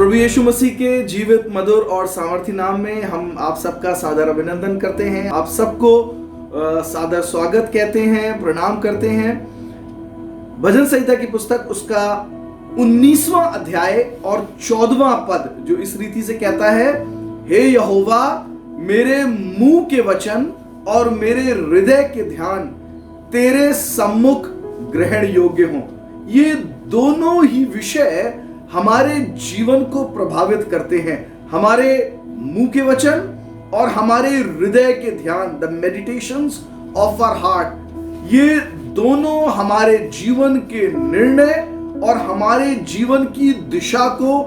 प्रभु यीशु मसीह के जीवित, मधुर और सामर्थी नाम में हम आप सबका सादर अभिनंदन करते हैं। आप सबको सादर स्वागत कहते हैं, प्रणाम करते हैं। भजन संहिता की पुस्तक उसका 19वां अध्याय और 14वां पद जो इस रीति से कहता है, हे यहोवा, मेरे मुंह के वचन और मेरे हृदय के ध्यान तेरे सम्मुख ग्रहण योग्य हों। ये दोनों ही विषय हमारे जीवन को प्रभावित करते हैं। हमारे मुंह के वचन और हमारे हृदय के ध्यान, the meditations of our heart, ये दोनों हमारे जीवन के निर्णय और हमारे जीवन की दिशा को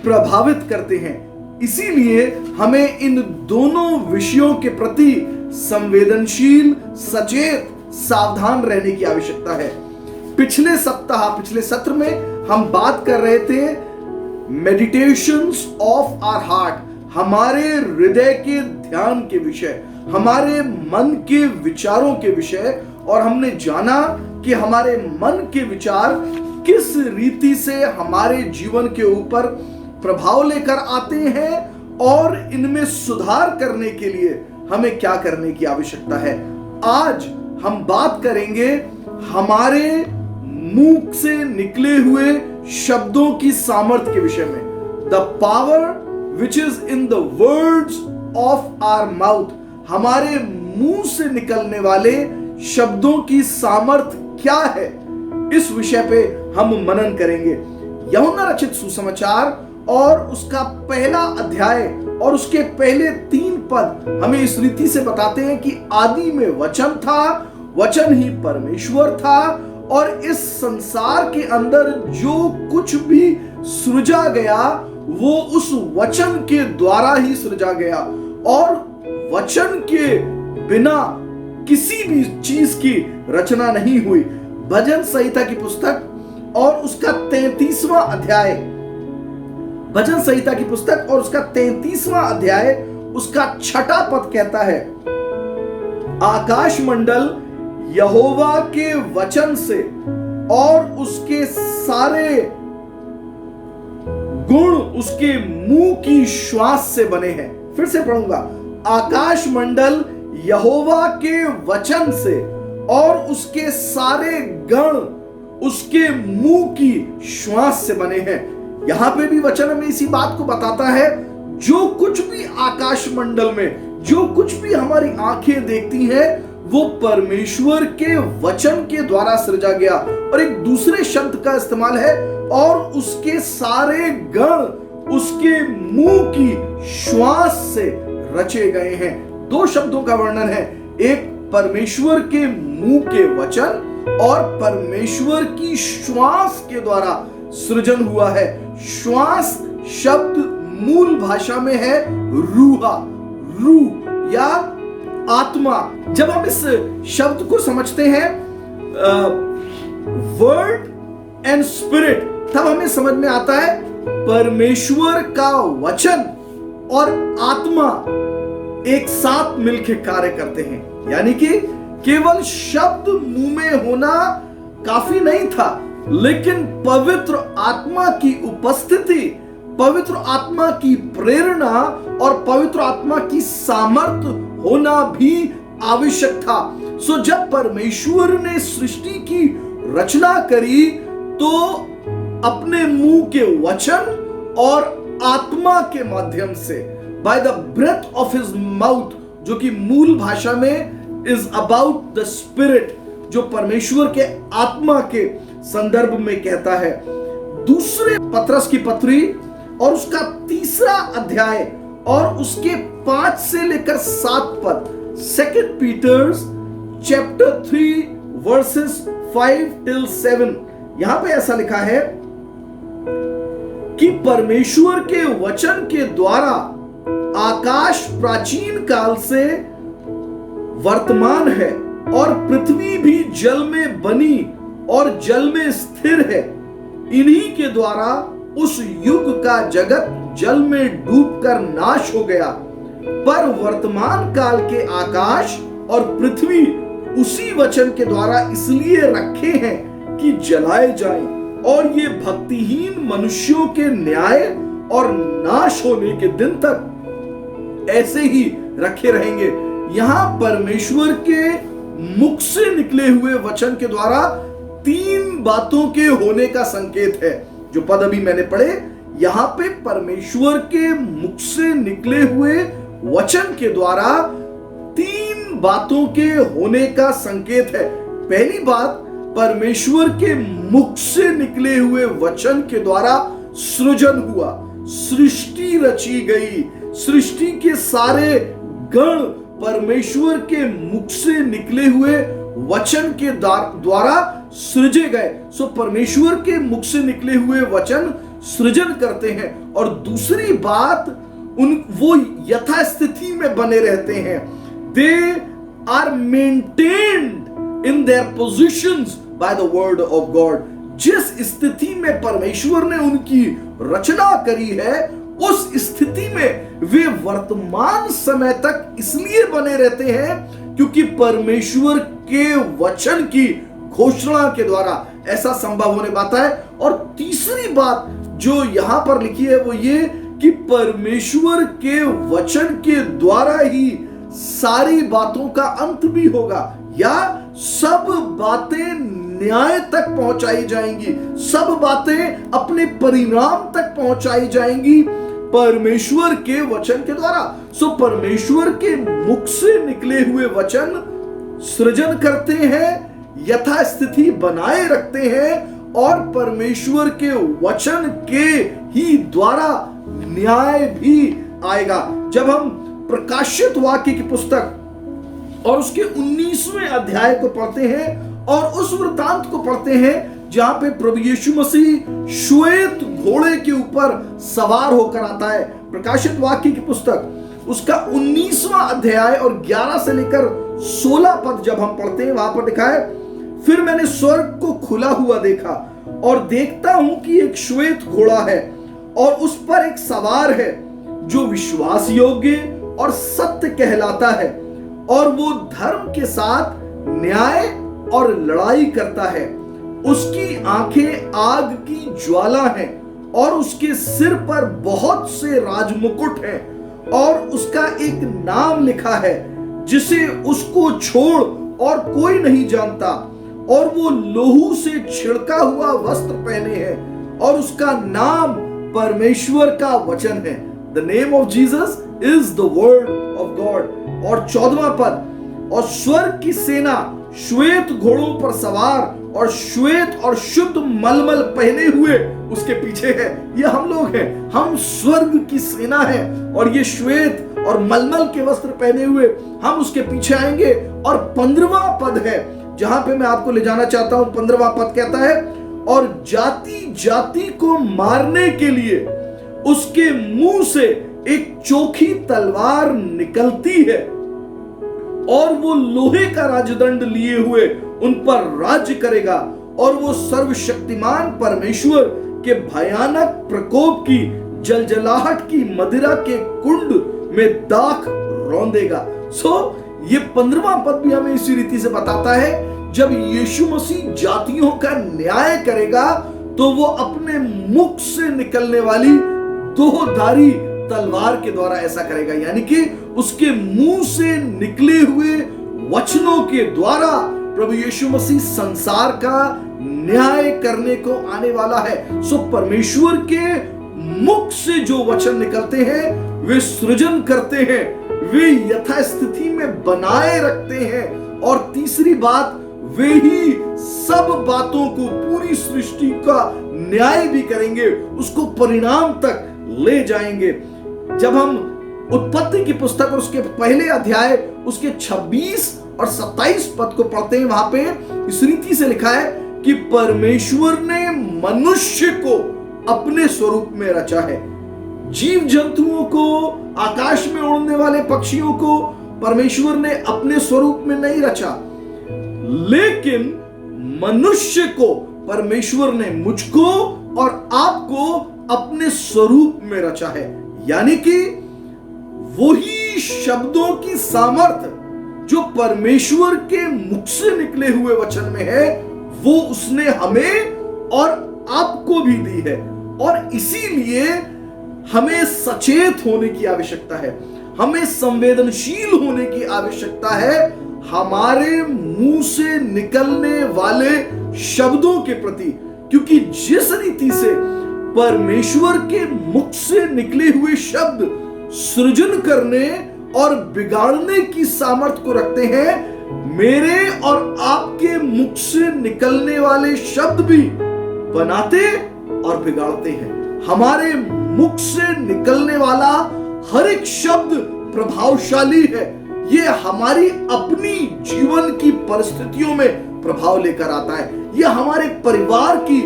प्रभावित करते हैं। इसीलिए हमें इन दोनों विषयों के प्रति संवेदनशील, सचेत, सावधान रहने की आवश्यकता है। पिछले सत्र में हम बात कर रहे थे मेडिटेशंस ऑफ आवर हार्ट, हमारे हृदय के ध्यान के विषय, हमारे मन के विचारों के विषय, और हमने जाना कि हमारे मन के विचार किस रीति से हमारे जीवन के ऊपर प्रभाव लेकर आते हैं और इनमें सुधार करने के लिए हमें क्या करने की आवश्यकता है। आज हम बात करेंगे हमारे मुंह से निकले हुए शब्दों की सामर्थ्य के विषय में। The power which is in the words of our mouth, हमारे मुंह से निकलने वाले शब्दों की सामर्थ्य क्या है, इस विषय पे हम मनन करेंगे। यूहन्ना रचित सुसमाचार और उसका पहला अध्याय और उसके पहले 3 पद हमें इस रीति से बताते हैं कि आदि में वचन था, वचन ही परमेश्वर था, और इस संसार के अंदर जो कुछ भी सृजा गया वो उस वचन के द्वारा ही सृजा गया, और वचन के बिना किसी भी चीज की रचना नहीं हुई। भजन संहिता की पुस्तक और उसका 33वां अध्याय, भजन संहिता की पुस्तक और उसका 33वां अध्याय उसका 6ठा पद कहता है, आकाश मंडल यहोवा के वचन से और उसके सारे गुण उसके मुंह की श्वास से बने हैं। फिर से पढ़ूंगा, आकाश मंडल यहोवा के वचन से और उसके सारे गण उसके मुंह की श्वास से बने हैं। यहां पे भी वचन हमें इसी बात को बताता है, जो कुछ भी आकाश मंडल में, जो कुछ भी हमारी आंखें देखती हैं, वो परमेश्वर के वचन के द्वारा सृजा गया। और एक दूसरे शब्द का इस्तेमाल है, और उसके सारे गण उसके मुंह की श्वास से रचे गए हैं। 2 शब्दों का वर्णन है, एक परमेश्वर के मुंह के वचन और परमेश्वर की श्वास के द्वारा सृजन हुआ है। श्वास शब्द मूल भाषा में है रूहा, रूह या आत्मा। जब हम इस शब्द को समझते हैं वर्ड एंड स्पिरिट, तब हमें समझ में आता है परमेश्वर का वचन और आत्मा एक साथ मिलकर कार्य करते हैं। यानी कि केवल शब्द मुंह में होना काफी नहीं था, लेकिन पवित्र आत्मा की उपस्थिति, पवित्र आत्मा की प्रेरणा और पवित्र आत्मा की सामर्थ्य होना भी आवश्यक था। सो जब परमेश्वर ने सृष्टि की रचना करी तो अपने मुंह के वचन और आत्मा के माध्यम से, by the breath of his mouth, जो कि मूल भाषा में इज अबाउट द स्पिरिट, जो परमेश्वर के आत्मा के संदर्भ में कहता है। दूसरे पत्रस की पत्री और उसका 3रा अध्याय और उसके 5 से लेकर 7 पद, 2 पीटर्स चैप्टर 3 वर्सेस 5 till 7, यहां पे ऐसा लिखा है कि परमेश्वर के वचन के द्वारा आकाश प्राचीन काल से वर्तमान है और पृथ्वी भी जल में बनी और जल में स्थिर है। इन्हीं के द्वारा उस युग का जगत जल में डूबकर नाश हो गया, पर वर्तमान काल के आकाश और पृथ्वी उसी वचन के द्वारा इसलिए रखे हैं कि जलाए जाएं, और ये भक्तिहीन मनुष्यों के न्याय और नाश होने के दिन तक ऐसे ही रखे रहेंगे। यहां परमेश्वर के मुख से निकले हुए वचन के द्वारा 3 बातों के होने का संकेत है। जो पद अभी मैंने पढ़े, यहां पे परमेश्वर के मुख से निकले हुए वचन के द्वारा 3 बातों के होने का संकेत है। पहली बात, परमेश्वर के मुख से निकले हुए वचन के द्वारा सृजन हुआ, सृष्टि रची गई। सृष्टि के सारे गण परमेश्वर के मुख से निकले हुए वचन के द्वारा सृजे गए। सो परमेश्वर के मुख से निकले हुए वचन सृजन करते हैं। और दूसरी बात, वो यथास्थिति में बने रहते हैं। They are maintained in their positions by the word of God. जिस स्थिति में परमेश्वर ने उनकी रचना करी है, उस स्थिति में वे वर्तमान समय तक इसलिए बने रहते हैं क्योंकि परमेश्वर के वचन की घोषणा के द्वारा ऐसा संभव होने पाता है। और तीसरी बात जो यहां पर लिखी है वो ये कि परमेश्वर के वचन के द्वारा ही सारी बातों का अंत भी होगा, या सब बातें न्याय तक पहुंचाई जाएंगी, सब बातें अपने परिणाम तक पहुंचाई जाएंगी परमेश्वर के वचन के द्वारा। सो परमेश्वर के मुख से निकले हुए वचन सृजन करते हैं, यथास्थिति बनाए रखते हैं, और परमेश्वर के वचन के ही द्वारा न्याय भी आएगा। जब हम प्रकाशित वाक्य की पुस्तक और उसके 19वें अध्याय को पढ़ते हैं और उस वृत्तांत को पढ़ते हैं जहां पे प्रभु यीशु मसीह श्वेत घोड़े के ऊपर सवार होकर आता है, प्रकाशित वाक्य की पुस्तक उसका 19वां अध्याय और 11 से लेकर 16 पद जब हम पढ़ते हैं, वहां पर लिखा है, फिर मैंने स्वर्ग को खुला हुआ देखा और देखता हूं कि एक श्वेत घोड़ा है और उस पर एक सवार है जो विश्वास योग्य और सत्य कहलाता है, और वो धर्म के साथ न्याय और लड़ाई करता है। उसकी आंखें आग की ज्वाला हैं और उसके सिर पर बहुत से राजमुकुट हैं, और उसका एक नाम लिखा है जिसे उसको छोड़ और कोई नहीं जानता, और वो लोहू से छिड़का हुआ वस्त्र पहने हैं और उसका नाम परमेश्वर का वचन है। The name of Jesus is the word of God. और 14वां पद, और स्वर्ग की सेना श्वेत घोड़ों पर सवार और श्वेत और शुद्ध मलमल पहने हुए उसके पीछे है। ये हम लोग हैं, हम स्वर्ग की सेना है, और ये श्वेत और मलमल के वस्त्र पहने हुए हम उसके पीछे आएंगे। और 15वां पद है जहां पे मैं आपको ले जाना चाहता हूं। 15वां पद कहता है, और जाति जाति को मारने के लिए उसके मुंह से एक चोखी तलवार निकलती है, और वो लोहे का राजदंड लिए हुए उन पर राज्य करेगा, और वो सर्वशक्तिमान परमेश्वर के भयानक प्रकोप की जलजलाहट की मदिरा के कुंड में दाख रौंदेगा। ये 15वां पद भी हमें इसी रीति से बताता है, जब यीशु मसीह जातियों का न्याय करेगा तो वो अपने मुख से निकलने वाली 2धारी तलवार के द्वारा ऐसा करेगा, यानी कि उसके मुंह से निकले हुए वचनों के द्वारा प्रभु यीशु मसीह संसार का न्याय करने को आने वाला है। परमेश्वर के मुख से जो वचन निकलते हैं वे सृजन करते हैं, वे यथास्थिति में बनाए रखते हैं, और तीसरी बात, वे ही सब बातों को, पूरी सृष्टि का न्याय भी करेंगे, उसको परिणाम तक ले जाएंगे। जब हम उत्पत्ति की पुस्तक और उसके पहले अध्याय उसके 26 और 27 पद को पढ़ते हैं, वहां पे इस रीति से लिखा है कि परमेश्वर ने मनुष्य को अपने स्वरूप में रचा है। जीव जंतुओं को, आकाश में उड़ने वाले पक्षियों को परमेश्वर ने अपने स्वरूप में नहीं रचा, लेकिन मनुष्य को परमेश्वर ने, मुझको और आपको अपने स्वरूप में रचा है। यानी कि वही शब्दों की सामर्थ्य जो परमेश्वर के मुख से निकले हुए वचन में है, वो उसने हमें और आपको भी दी है। और इसीलिए हमें सचेत होने की आवश्यकता है, हमें संवेदनशील होने की आवश्यकता है हमारे मुंह से निकलने वाले शब्दों के प्रति। क्योंकि जिस रीति से परमेश्वर के मुख से निकले हुए शब्द सृजन करने और बिगाड़ने की सामर्थ को रखते हैं, मेरे और आपके मुख से निकलने वाले शब्द भी बनाते और बिगाड़ते हैं। हमारे मुख से निकलने वाला हर एक शब्द प्रभावशाली है। ये हमारी अपनी जीवन की परिस्थितियों में प्रभाव लेकर आता है, यह हमारे परिवार की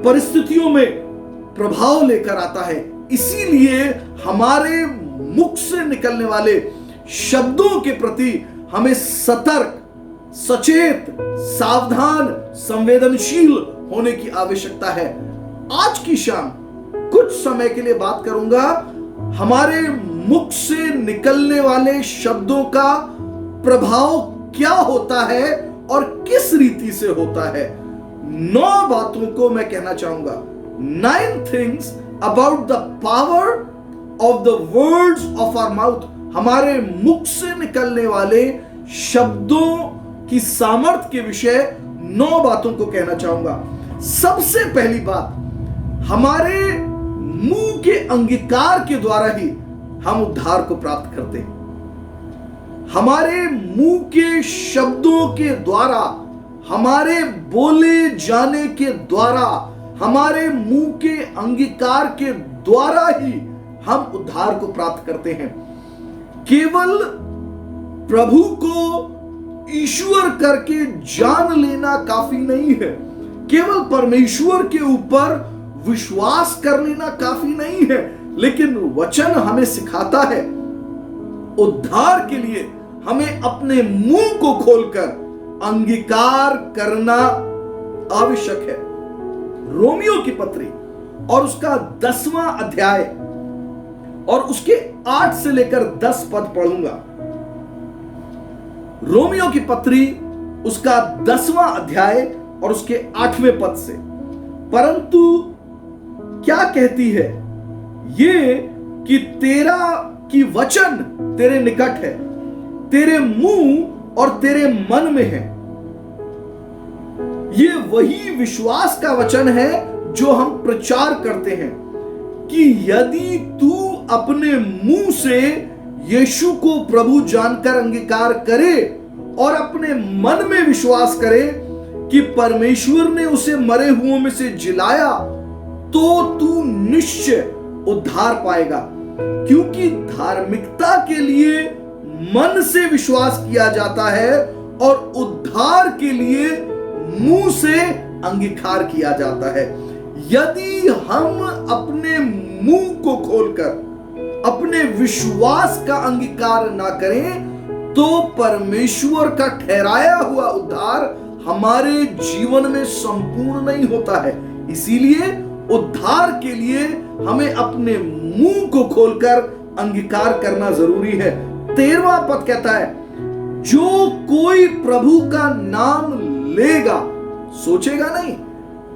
परिस्थितियों में प्रभाव लेकर आता है। इसीलिए हमारे मुख से निकलने वाले शब्दों के प्रति हमें सतर्क, सचेत, सावधान, संवेदनशील होने की आवश्यकता है। आज की शाम कुछ समय के लिए बात करूंगा हमारे मुख से निकलने वाले शब्दों का प्रभाव क्या होता है और किस रीति से होता है। 9 बातों को मैं कहना चाहूंगा। 9 things about the power of the words of our mouth। हमारे मुख से निकलने वाले शब्दों की सामर्थ्य के विषय 9 बातों को कहना चाहूंगा। सबसे पहली बात, हमारे मुंह के अंगीकार के द्वारा ही हम उद्धार को प्राप्त करते हैं। हमारे मुंह के शब्दों के द्वारा, हमारे बोले जाने के द्वारा, हमारे मुंह के अंगीकार के द्वारा ही हम उद्धार को प्राप्त करते हैं। केवल प्रभु को ईश्वर करके जान लेना काफी नहीं है, केवल परमेश्वर के ऊपर विश्वास कर लेना काफी नहीं है, लेकिन वचन हमें सिखाता है उद्धार के लिए हमें अपने मुंह को खोलकर अंगीकार करना आवश्यक है। रोमियो की पत्री और उसका 10वां अध्याय और उसके 8 से लेकर 10 पद पढ़ूंगा। रोमियो की पत्री उसका 10वां अध्याय और उसके 8वें पद से, परंतु क्या कहती है ये कि तेरा की वचन तेरे निकट है, तेरे मुंह और तेरे मन में है। ये वही विश्वास का वचन है जो हम प्रचार करते हैं कि यदि तू अपने मुंह से यीशु को प्रभु जानकर अंगीकार करे और अपने मन में विश्वास करे कि परमेश्वर ने उसे मरे हुओं में से जिलाया, तो तू निश्चय उद्धार पाएगा। क्योंकि धार्मिकता के लिए मन से विश्वास किया जाता है और उद्धार के लिए मुंह से अंगीकार किया जाता है। यदि हम अपने मुंह को खोलकर अपने विश्वास का अंगीकार ना करें, तो परमेश्वर का ठहराया हुआ उद्धार हमारे जीवन में संपूर्ण नहीं होता है। इसीलिए उद्धार के लिए हमें अपने मुंह को खोलकर अंगीकार करना जरूरी है। 13वां पद कहता है, जो कोई प्रभु का नाम लेगा, सोचेगा नहीं,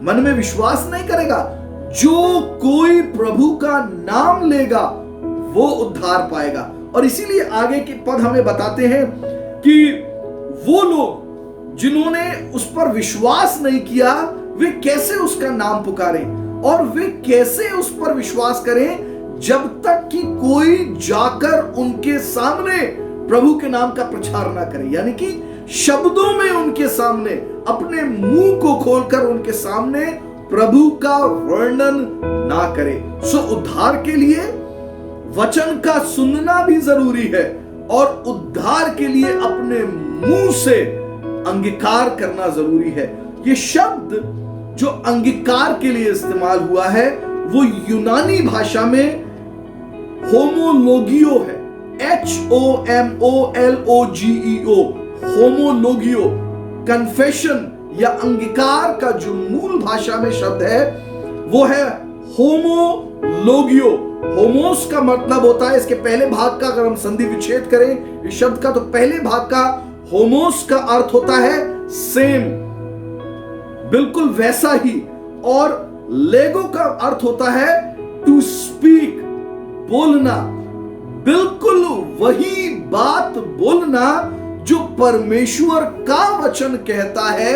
मन में विश्वास नहीं करेगा, जो कोई प्रभु का नाम लेगा वो उद्धार पाएगा। और इसीलिए आगे के पद हमें बताते हैं कि वो लोग जिन्होंने उस पर विश्वास नहीं किया, वे कैसे उसका नाम पुकारें और वे कैसे उस पर विश्वास करें जब तक कि कोई जाकर उनके सामने प्रभु के नाम का प्रचार ना करे। यानी कि शब्दों में उनके सामने, अपने मुंह को खोलकर उनके सामने प्रभु का वर्णन ना करे। सो उद्धार के लिए वचन का सुनना भी जरूरी है और उद्धार के लिए अपने मुंह से अंगीकार करना जरूरी है। ये शब्द जो अंगीकार के लिए इस्तेमाल हुआ है वो यूनानी भाषा में होमोलोगियो है, HOMOLOGEO, होमोलोगियो। कन्फेशन या अंगीकार का जो मूल भाषा में शब्द है वो है होमोलोगियो। होमोस का मतलब होता है, इसके पहले भाग का अगर हम संधि विच्छेद करें इस शब्द का, तो पहले भाग का होमोस का अर्थ होता है सेम, बिल्कुल वैसा ही, और लेगो का अर्थ होता है टू स्पीक, बोलना, बिल्कुल वही बात बोलना जो परमेश्वर का वचन कहता है,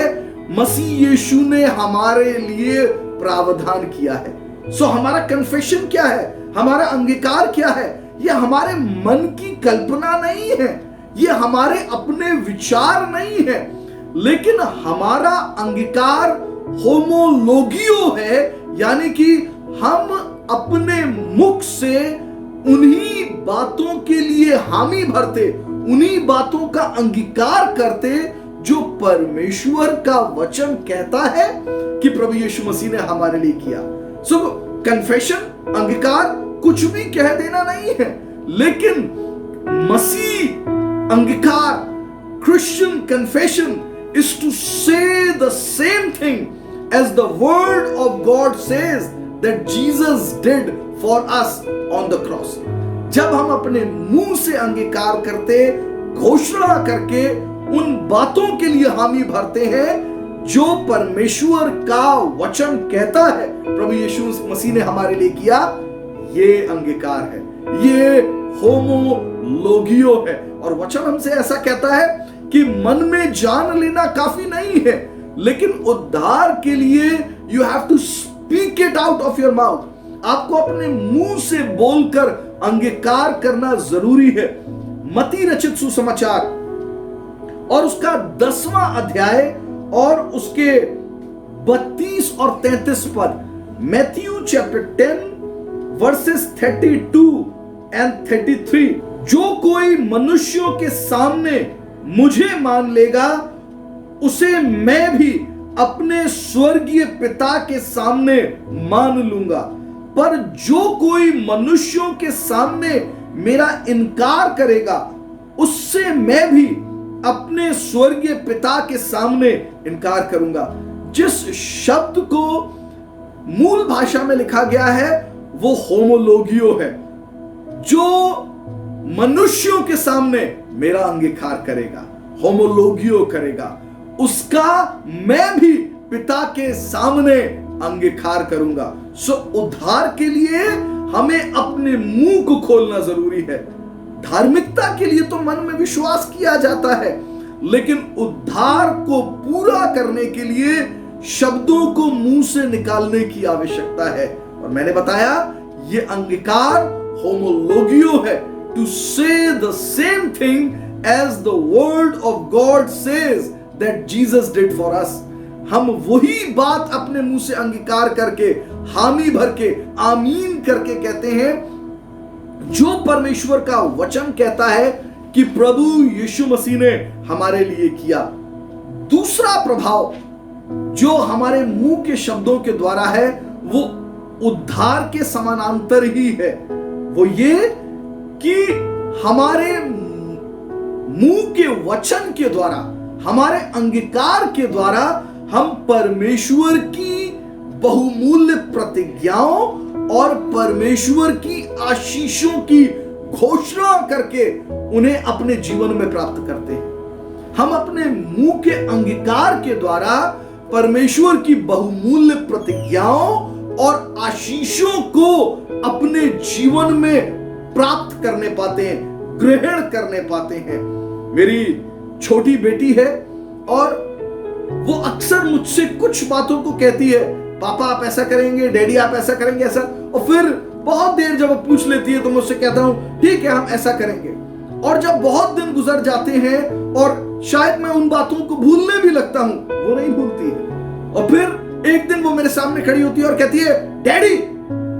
मसीह यीशु ने हमारे लिए प्रावधान किया है। सो हमारा कन्फेशन क्या है, हमारा अंगीकार क्या है? यह हमारे मन की कल्पना नहीं है, यह हमारे अपने विचार नहीं है, लेकिन हमारा अंगीकार होमोलोगियो है, यानी कि हम अपने मुख से उन्हीं बातों के लिए हामी भरते, उन्हीं बातों का अंगीकार करते जो परमेश्वर का वचन कहता है कि प्रभु यीशु मसीह ने हमारे लिए किया। सो कन्फेशन, अंगीकार कुछ भी कह देना नहीं है, लेकिन मसीह अंगीकार, Christian confession is to say the same thing as the word of God says that Jesus did for us on the cross. जब हम अपने मुंह से अंगीकार करते, घोषणा करके उन बातों के लिए हामी भरते हैं जो परमेश्वर का वचन कहता है प्रभु यीशु मसीह ने हमारे लिए किया, ये अंगीकार है, ये होमोलोगियो है। और वचन हमसे ऐसा कहता है कि मन में जान लेना काफी नहीं है, लेकिन उद्धार के लिए you have to speak it out of your mouth. आपको अपने मुंह से बोलकर अंगीकार करना जरूरी है। मत्ती रचित सुसमाचार और उसका 10वां अध्याय और उसके 32 और 33 पद, मैथ्यू चैप्टर 10 वर्सेस 32 एंड 33, जो कोई मनुष्यों के सामने मुझे मान लेगा, उसे मैं भी अपने स्वर्गीय पिता के सामने मान लूंगा, पर जो कोई मनुष्यों के सामने मेरा इनकार करेगा, उससे मैं भी अपने स्वर्गीय पिता के सामने इनकार करूंगा। जिस शब्द को मूल भाषा में लिखा गया है वो होमोलोगियो है, जो मनुष्यों के सामने मेरा अंगीकार करेगा, होमोलोगियो करेगा, उसका मैं भी पिता के सामने अंगीकार करूंगा। सो उद्धार के लिए हमें अपने मुंह को खोलना जरूरी है। धार्मिकता के लिए तो मन में विश्वास किया जाता है, लेकिन उद्धार को पूरा करने के लिए शब्दों को मुंह से निकालने की आवश्यकता है। और मैंने बताया ये अंगीकार होमोलोगियो है, to say the same thing as the word of God says that Jesus did for us. हम वही बात अपने मुंह से अंगीकार करके, हामी भर के, आमीन करके कहते हैं जो परमेश्वर का वचन कहता है कि प्रभु यीशु मसीह ने हमारे लिए किया। दूसरा प्रभाव जो हमारे मुंह के शब्दों के द्वारा है वो उद्धार के समानांतर ही है, वो ये कि हमारे मुंह के वचन के द्वारा, हमारे अंगीकार के द्वारा हम परमेश्वर की बहुमूल्य प्रतिज्ञाओं और परमेश्वर की आशीषों की घोषणा करके उन्हें अपने जीवन में प्राप्त करते हैं। हम अपने मुंह के अंगीकार के द्वारा परमेश्वर की बहुमूल्य प्रतिज्ञाओं और आशीषों को अपने जीवन में प्राप्त करने पाते हैं, ग्रहण करने पाते हैं। मेरी छोटी बेटी है और वो अक्सर मुझसे कुछ बातों को कहती है, पापा आप ऐसा करेंगे, डैडी आप ऐसा करेंगे, ऐसा, और फिर बहुत देर जब वो पूछ लेती है तो मैं उससे कहता हूं ठीक है हम ऐसा करेंगे। और जब बहुत दिन गुजर जाते हैं और शायद मैं उन बातों को भूलने भी लगता हूं, वो नहीं भूलती है। और फिर एक दिन वो मेरे सामने खड़ी होती है और कहती है, डैडी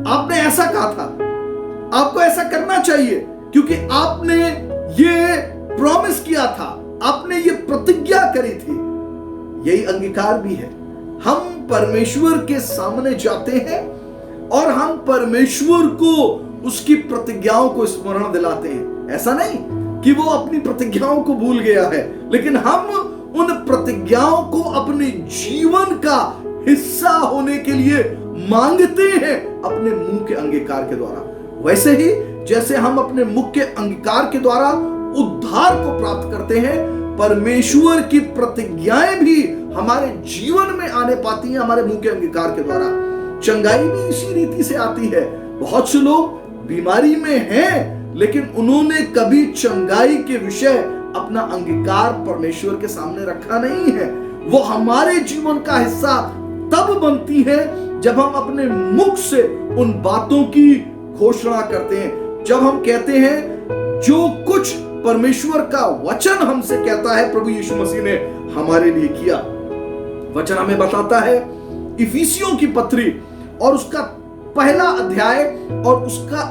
आपने ऐसा कहा था, आपको ऐसा करना चाहिए क्योंकि आपने ये प्रॉमिस किया था, आपने ये प्रतिज्ञा करी थी। यही अंगीकार भी है। हम परमेश्वर के सामने जाते हैं और हम परमेश्वर को उसकी प्रतिज्ञाओं को स्मरण दिलाते हैं। ऐसा नहीं कि वो अपनी प्रतिज्ञाओं को भूल गया है, लेकिन हम उन प्रतिज्ञाओं को अपने जीवन का हिस्सा होने के लिए मांगते हैं अपने मुंह के अंगीकार के द्वारा। वैसे ही जैसे हम अपने मुख के अंगीकार के द्वारा उद्धार को प्राप्त करते हैं, परमेश्वर की प्रतिज्ञाएं भी हमारे जीवन में आने पाती हैं हमारे मुंह के अंगीकार के द्वारा। चंगाई भी इसी रीति से आती है। बहुत से लोग बीमारी में हैं, लेकिन उन्होंने कभी चंगाई के विषय अपना अंगीकार परमेश्वर के सामने रखा नहीं है। वो हमारे जीवन का हिस्सा तब बनती है जब हम अपने मुख से उन बातों की घोषणा करते हैं, जब हम कहते हैं जो कुछ परमेश्वर का वचन हमसे कहता है प्रभु यीशु मसीह ने हमारे लिए किया। वचन हमें बताता है इफिसियों की पत्री और उसका पहला अध्याय और उसका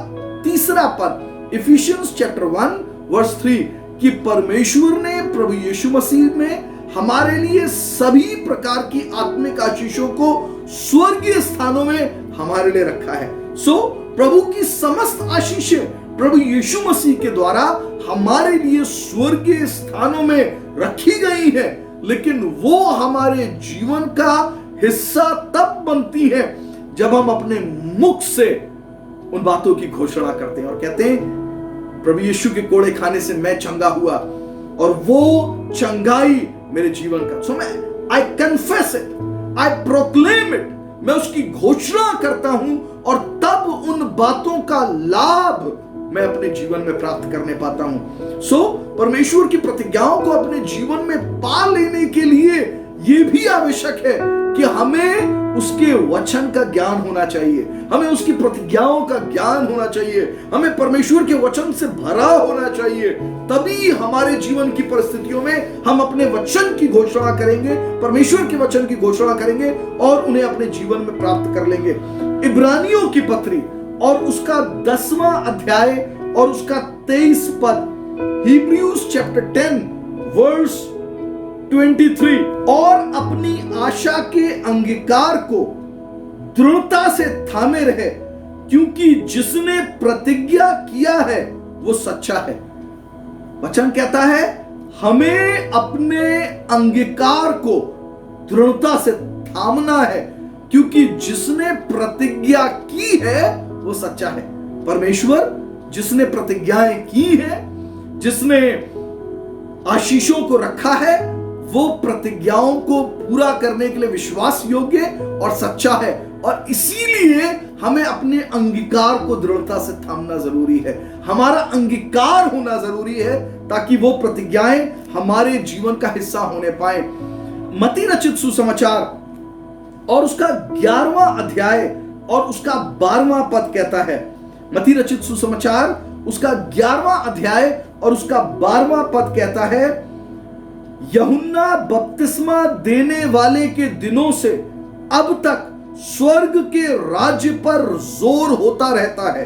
3 पद, इफिशियंस चैप्टर 1 वर्स 3, कि परमेश्वर ने प्रभु यीशु मसीह में हमारे लिए सभी प्रकार की आत्मिक आशीषों को स्वर्गीय स्थानों में हमारे लिए रखा है। प्रभु की समस्त आशीषें प्रभु यीशु मसीह के द्वारा हमारे लिए स्वर्गीय स्थानों में रखी गई है, लेकिन वो हमारे जीवन का हिस्सा तब बनती है जब हम अपने मुख से उन बातों की घोषणा करते हैं और कहते हैं प्रभु यीशु के कोड़े खाने से मैं चंगा हुआ और वो चंगाई मेरे जीवन का। मैं I confess it, I proclaim it, मैं उसकी घोषणा करता हूं और तब उन बातों का लाभ मैं अपने जीवन में प्राप्त करने पाता हूं। परमेश्वर की प्रतिज्ञाओं को अपने जीवन में पा लेने के लिए यह भी आवश्यक है कि हमें उसके वचन का ज्ञान होना चाहिए, हमें उसकी प्रतिज्ञाओं का ज्ञान होना चाहिए, हमें परमेश्वर के वचन से भरा होना चाहिए। तभी हमारे जीवन की परिस्थितियों में हम अपने वचन की घोषणा करेंगे, परमेश्वर के वचन की घोषणा करेंगे और उन्हें अपने जीवन में प्राप्त कर लेंगे। इब्रानियों की पत्री और उसका 10वां अध्याय और उसका 23 पद, हिब्रूज चैप्टर 10 वर्स 23, और अपनी आशा के अंगीकार को दृढ़ता से थामे रहे, क्योंकि जिसने प्रतिज्ञा किया है वो सच्चा है। वचन कहता है हमें अपने अंगीकार को दृढ़ता से थामना है, क्योंकि जिसने प्रतिज्ञा की है वो सच्चा है। परमेश्वर जिसने प्रतिज्ञाएं की है, जिसने आशीषों को रखा है, वो प्रतिज्ञाओं को पूरा करने के लिए विश्वास योग्य और सच्चा है, और इसीलिए हमें अपने अंगीकार को दृढ़ता से थामना जरूरी है। हमारा अंगीकार होना जरूरी है ताकि वो प्रतिज्ञाएं हमारे जीवन का हिस्सा होने पाए। मत्ती रचित सुसमाचार और उसका 11वां अध्याय और उसका 12वां पद कहता है, मत्ती रचित सुसमाचार उसका 11वां अध्याय और उसका 12वां पद कहता है, यूहन्ना बपतिस्मा देने वाले के दिनों से अब तक स्वर्ग के राज्य पर जोर होता रहता है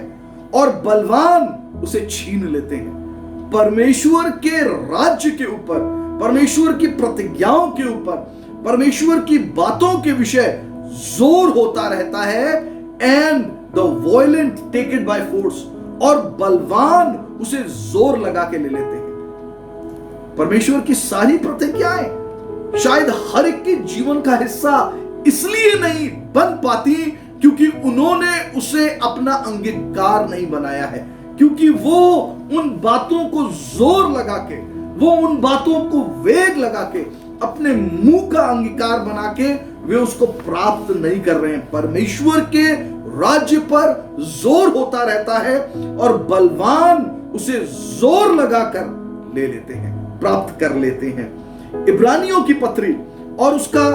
और बलवान उसे छीन लेते हैं। परमेश्वर के राज्य के ऊपर, परमेश्वर की प्रतिज्ञाओं के ऊपर, परमेश्वर की बातों के विषय जोर होता रहता है, and the violent take it by force, और बलवान उसे जोर लगा के ले लेते हैं। परमेश्वर की सारी प्रतिज्ञाएं शायद हर एक के जीवन का हिस्सा इसलिए नहीं बन पाती क्योंकि उन्होंने उसे अपना अंगीकार नहीं बनाया है, क्योंकि वो उन बातों को जोर लगा के, वो उन बातों को वेग लगा के अपने मुंह का अंगीकार बना के वे उसको प्राप्त नहीं कर रहे हैं। परमेश्वर के राज्य पर जोर होता रहता है और बलवान उसे जोर लगाकर ले लेते हैं, प्राप्त कर लेते हैं। इब्रानियों की पत्री और उसका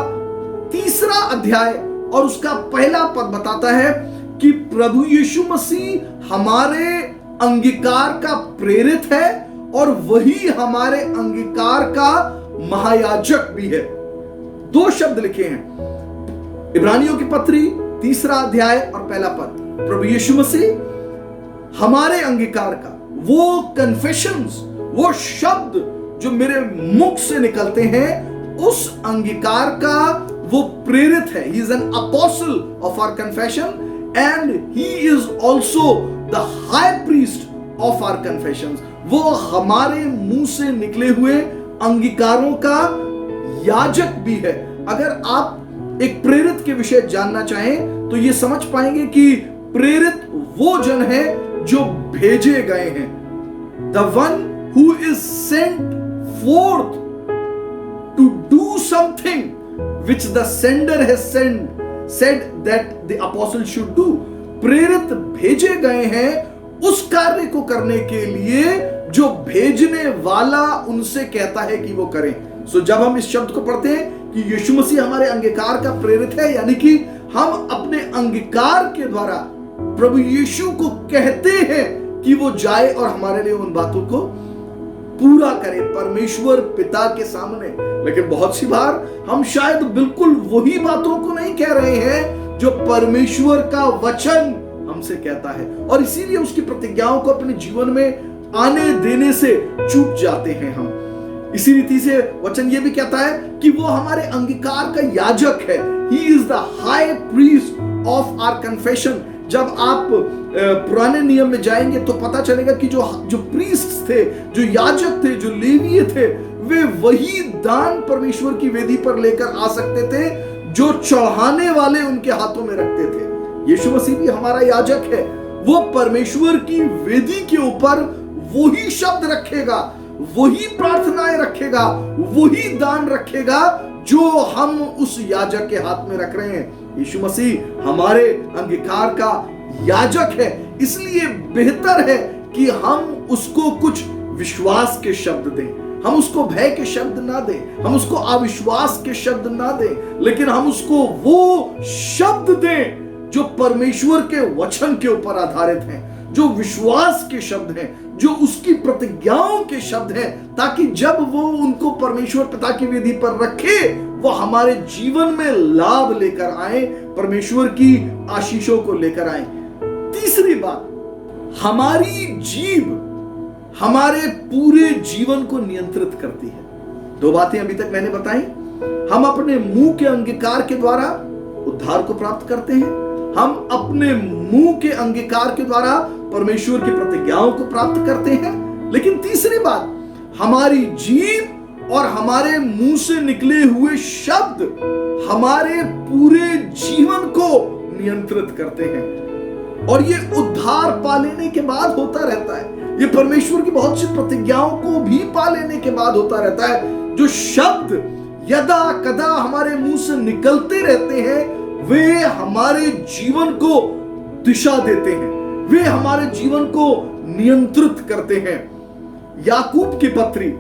3 अध्याय और उसका 1 पद बताता है कि प्रभु यीशु मसीह हमारे अंगीकार का प्रेरित है और वही हमारे अंगीकार का महायाजक भी है। 2 शब्द लिखे हैं इब्रानियों की पत्री 3 अध्याय और 1 पद। प्रभु यीशु मसीह हमारे अंगीकार का, वो कन्फेशंस, वो शब्द जो मेरे मुख से निकलते हैं, उस अंगीकार का वो प्रेरित है। He is an apostle of our confession and he is also the high priest of our confessions. वो हमारे मुंह से निकले हुए अंगीकारों का याजक भी है। अगर आप एक प्रेरित के विषय जानना चाहें तो ये समझ पाएंगे कि प्रेरित वो जन है जो भेजे गए हैं। The one who is sent forth to do something which the sender has said that the apostle should do. प्रेरित भेजे गए हैं उस कार्य को करने के लिए जो भेजने वाला उनसे कहता है कि वो करें। सो जब हम इस शब्द को पढ़ते हैं कि यीशु मसीह हमारे अंगीकार का प्रेरित है, यानी कि हम अपने अंगीकार के द्वारा प्रभु यीशु को कहते हैं कि वो जाए और हमारे लिए उन बातों को पूरा करे परमेश्वर पिता के सामने। लेकिन बहुत सी बार हम शायद बिल्कुल वही बातों को नहीं कह रहे हैं जो परमेश्वर का वचन हमसे कहता है, और इसीलिए उसकी प्रतिज्ञाओं को अपने जीवन में आने देने से चूक जाते हैं हम। इसी रीति से वचन ये भी कहता है कि वो हमारे अंगीकार का याजक है। He is the high priest of our confession। जब आप पुराने नियम में जाएंगे तो पता चलेगा कि जो प्रीस्ट थे, जो याजक थे, जो लेवीय थे, वे वही दान परमेश्वर की वेदी पर लेकर आ सकते थे जो चढ़ाने वाले उनके हाथों में रखते थे। यीशु मसीह भी हमारा याजक है। वो परमेश्वर की वेदी के ऊपर वही शब्द रखेगा, वही प्रार्थनाएं रखेगा, वही दान रखेगा जो हम उस याजक के हाथ में रख रहे हैं। यीशु मसीह हमारे अंगीकार का याजक है, इसलिए बेहतर है कि हम उसको कुछ विश्वास के शब्द दें, हम उसको भय के शब्द ना दें, हम उसको अविश्वास के शब्द ना दें, लेकिन हम उसको वो शब्द दें जो परमेश्वर के वचन के ऊपर आधारित हैं, जो विश्वास के शब्द हैं, जो उसकी प्रतिज्ञाओं के शब्द हैं, ताकि जब वो उनको परमेश्वर पिता की वेदी पर रखे वो हमारे जीवन में लाभ लेकर आए, परमेश्वर की आशीषों को लेकर आए। तीसरी बात, हमारी जीभ हमारे पूरे जीवन को नियंत्रित करती है। दो बातें अभी तक मैंने बताई। हम अपने मुंह के अंगीकार के द्वारा उद्धार को प्राप्त करते हैं, हम अपने मुंह के अंगीकार के द्वारा परमेश्वर की प्रतिज्ञाओं को प्राप्त करते हैं। लेकिन तीसरी बात, हमारी जीभ और हमारे मुंह से निकले हुए शब्द हमारे पूरे जीवन को नियंत्रित करते हैं, और ये उद्धार पा लेने के बाद होता रहता है। ये परमेश्वर की बहुत सी प्रतिज्ञाओं को भी पा लेने के बाद होता रहता है। जो शब्द यदा कदा हमारे मुंह से निकलते रहते हैं वे हमारे जीवन को दिशा देते हैं, वे हमारे जीवन को नियंत्रित करते हैं। याकूब की पत्री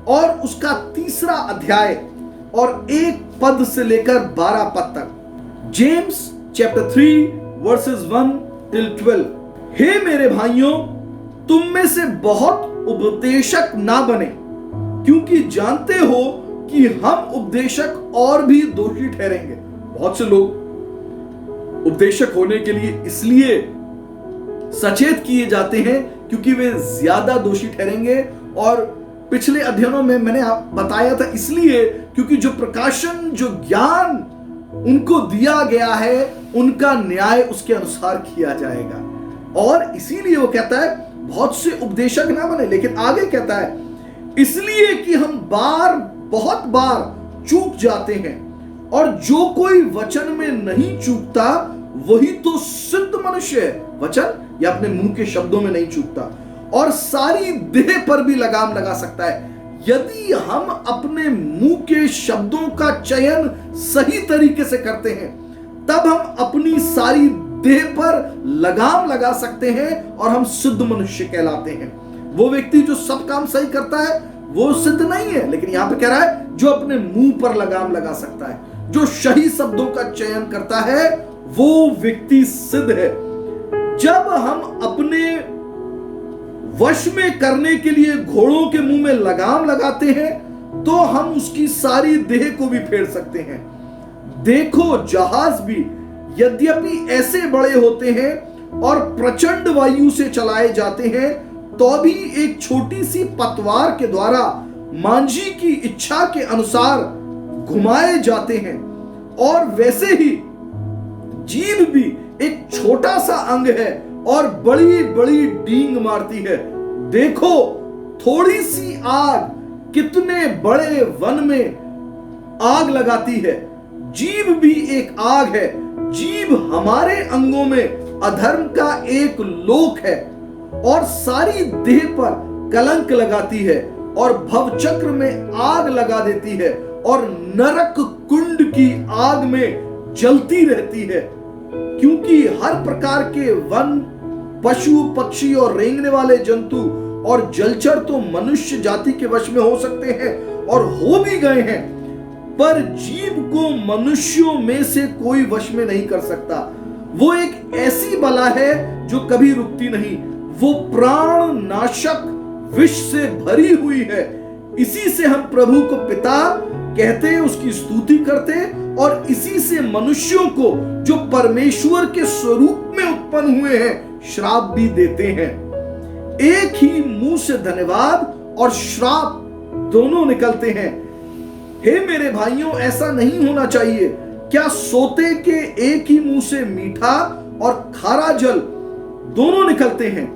और उसका 3 अध्याय और 1 पद से लेकर 12 पद तक, जेम्स चैप्टर 3 वर्सेस 1 till 12। हे मेरे भाइयों, तुम में से बहुत उपदेशक ना बने, क्योंकि जानते हो कि हम उपदेशक और भी दोषी ठहरेंगे। बहुत से लोग उपदेशक होने के लिए इसलिए सचेत किए जाते हैं क्योंकि वे ज्यादा दोषी ठहरेंगे, और पिछले अध्ययनों में मैंने बताया था इसलिए क्योंकि जो प्रकाशन, जो ज्ञान उनको दिया गया है उनका न्याय उसके अनुसार किया जाएगा, और इसीलिए वो कहता है बहुत से उपदेशक ना बने। लेकिन आगे कहता है इसलिए कि हम बहुत बार चूक जाते हैं, और जो कोई वचन में नहीं चूकता वही तो सिद्ध मनुष्य है। वचन या अपने मुंह के शब्दों में नहीं चूकता, और सारी देह पर भी लगाम लगा सकता है। यदि हम अपने मुंह के शब्दों का चयन सही तरीके से करते हैं तब हम अपनी सारी देह पर लगाम लगा सकते हैं और हम सिद्ध मनुष्य कहलाते हैं। वो व्यक्ति जो सब काम सही करता है वो सिद्ध नहीं है, लेकिन यहां पे कह रहा है जो अपने मुंह पर लगाम लगा सकता है, जो सही शब्दों का चयन करता है वो व्यक्ति सिद्ध है। जब हम अपने वश में करने के लिए घोड़ों के मुंह में लगाम लगाते हैं तो हम उसकी सारी देह को भी फेर सकते हैं। देखो, जहाज भी यद्यपि ऐसे बड़े होते हैं और प्रचंड वायु से चलाए जाते हैं तो भी एक छोटी सी पतवार के द्वारा मांझी की इच्छा के अनुसार घुमाए जाते हैं, और वैसे ही जीभ भी एक छोटा सा अंग है और बड़ी बड़ी डींग मारती है। देखो, थोड़ी सी आग कितने बड़े वन में आग लगाती है। जीभ भी एक आग है। जीभ हमारे अंगों में अधर्म का एक लोक है और सारी देह पर कलंक लगाती है और भवचक्र में आग लगा देती है और नरक कुंड की आग में जलती रहती है। क्योंकि हर प्रकार के वन, पशु, पक्षी और रेंगने वाले जंतु और जलचर तो मनुष्य जाति के वश में हो सकते हैं और हो भी गए हैं, पर जीव को मनुष्यों में से कोई वश में नहीं कर सकता। वो एक ऐसी बला है जो कभी रुकती नहीं, वो प्राण नाशक विष से भरी हुई है। इसी से हम प्रभु को पिता कहते, उसकी स्तुति करते और इसी से मनुष्यों को जो परमेश्वर के स्वरूप में उत्पन्न हुए हैं श्राप भी देते हैं। एक ही मुंह से धन्यवाद और श्राप दोनों निकलते हैं। हे मेरे भाइयों, ऐसा नहीं होना चाहिए। क्या सोते के एक ही मुंह से मीठा और खारा जल दोनों निकलते हैं?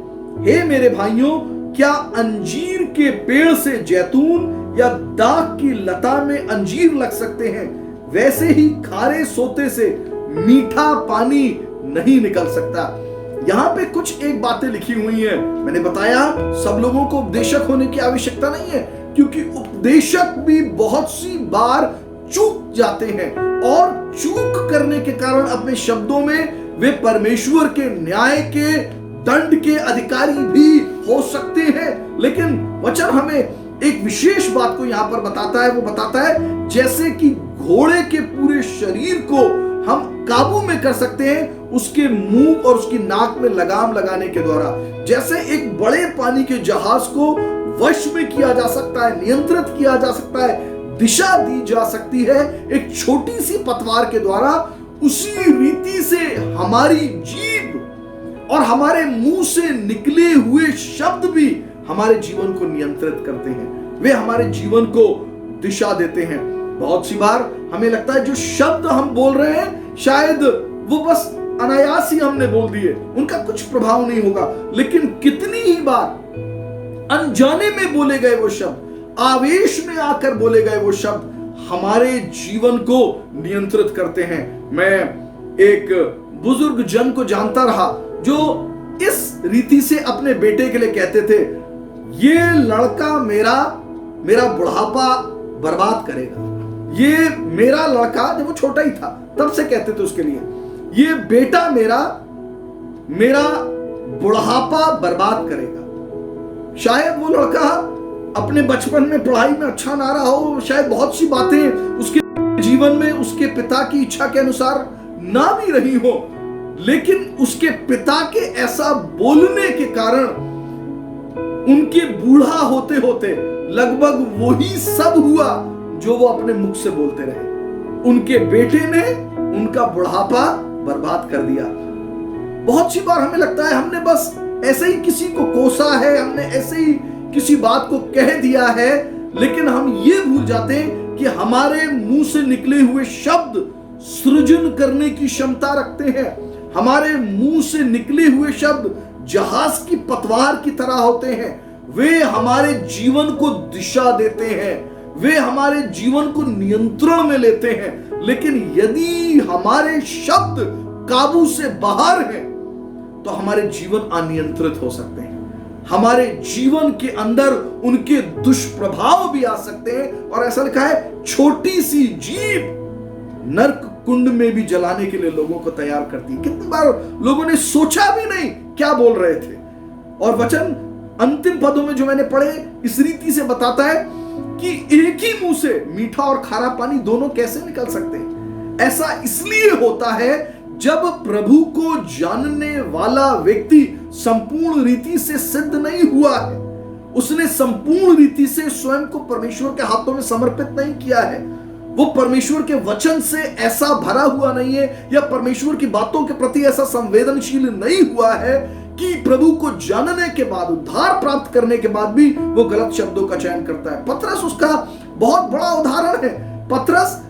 हे मेरे भाइयों, क्या अंजीर के पेड़ से जैतून या दाख की लता में अंजीर लग सकते हैं? वैसे ही खारे सोते से मीठा पानी नहीं निकल सकता। यहां पे कुछ एक बातें लिखी हुई हैं। मैंने बताया सब लोगों को उपदेशक होने की आवश्यकता नहीं है, क्योंकि उपदेशक भी बहुत सी बार चूक जाते हैं और चूक करने के कारण अपने शब्दों में वे परमेश्वर के न्याय के दंड के अधिकारी भी हो सकते हैं। लेकिन वचन हमें एक विशेष बात को यहां पर बताता है। वो बताता है जैसे कि घोड़े के पूरे शरीर को हम काबू में कर सकते हैं उसके मुंह और उसकी नाक में लगाम लगाने के द्वारा, जैसे एक बड़े पानी के जहाज को वश में किया जा सकता है, नियंत्रित किया जा सकता है, दिशा दी जा सकती है एक छोटी सी पतवार के द्वारा, उसी रीति से हमारी जीभ और हमारे मुंह से निकले हुए शब्द भी हमारे जीवन को नियंत्रित करते हैं। वे हमारे जीवन को दिशा देते हैं। बहुत सी बार हमें लगता है जो शब्द हम बोल रहे हैं शायद वो बस अनायास ही हमने बोल दिए, उनका कुछ प्रभाव नहीं होगा, लेकिन कितनी ही बार अनजाने में बोले गए वो शब्द, आवेश में आकर बोले गए वो शब्द हमारे जीवन को नियंत्रित करते हैं। मैं एक बुजुर्ग जन को जानता रहा जो इस रीति से अपने बेटे के लिए कहते थे, ये लड़का मेरा बुढ़ापा बर्बाद करेगा। ये मेरा लड़का, जब वो छोटा ही था तब से कहते थे उसके लिए, ये बेटा मेरा बुढ़ापा बर्बाद करेगा। शायद वो लड़का अपने बचपन में पढ़ाई में अच्छा ना रहा हो, शायद बहुत सी बातें उसके जीवन में उसके पिता की इच्छा के अनुसार ना भी रही हो, लेकिन उसके पिता के ऐसा बोलने के कारण उनके बूढ़ा होते होते लगभग वही सब हुआ जो वो अपने मुख से बोलते रहे। उनके बेटे ने उनका बुढ़ापा बर्बाद कर दिया। बहुत सी बार हमें लगता है हमने बस ऐसे ही किसी को कोसा है, हमने ऐसे ही किसी बात को कह दिया है, लेकिन हम ये भूल जाते हैं कि हमारे मुंह से निकले हुए शब्द सृजन करने की क्षमता रखते हैं। हमारे मुंह से निकले हुए शब्द जहाज की पतवार की तरह होते हैं। वे हमारे जीवन को दिशा देते हैं, वे हमारे जीवन को नियंत्रण में लेते हैं। लेकिन यदि हमारे शब्द काबू से बाहर हैं तो हमारे जीवन अनियंत्रित हो सकते हैं, हमारे जीवन के अंदर उनके दुष्प्रभाव भी आ सकते हैं। और ऐसा लिखा है, छोटी सी जीभ नरक कुंड में भी जलाने के लिए लोगों को तैयार करती है। कितनी बार लोगों ने सोचा भी नहीं क्या बोल रहे थे। और वचन अंतिम पदों में जो मैंने पढ़े इस रीति से बताता है कि एक ही मुंह से मीठा और खारा पानी दोनों कैसे निकल सकते हैं। ऐसा इसलिए होता है जब प्रभु को जानने वाला व्यक्ति संपूर्ण रीति से सिद्ध नहीं हुआ है, उसने संपूर्ण रीति से स्वयं को परमेश्वर के हाथों में समर्पित नहीं किया है, वो परमेश्वर के वचन से ऐसा भरा हुआ नहीं है या परमेश्वर की बातों के प्रति ऐसा संवेदनशील नहीं हुआ है कि प्रभु को जानने के बाद, उद्धार प्राप्त करने के बाद भी वो गलत शब्दों का चयन करता है। पतरस उसका बहुत बड़ा उदाहरण है। पतरस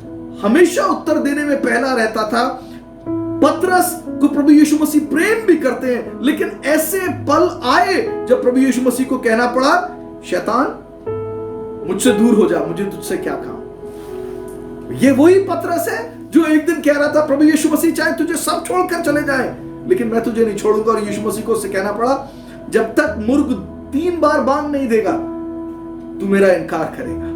हमेशा उत्तर देने में पहला रहता था। पतरस को प्रभु यीशु मसीह प्रेम भी करते हैं, लेकिन ऐसे पल आए जब प्रभु यीशु मसीह को कहना पड़ा, शैतान मुझसे दूर हो जा, मुझे तुझसे क्या काम। ये वही पतरस है जो एक दिन कह रहा था, प्रभु यीशु मसीह चाहे तुझे सब छोड़कर चले जाए लेकिन मैं तुझे नहीं छोड़ूंगा। और यीशु मसीह को उससे कहना पड़ा, जब तक मुर्ग 3 बार बांग नहीं देगा तू मेरा इनकार करेगा।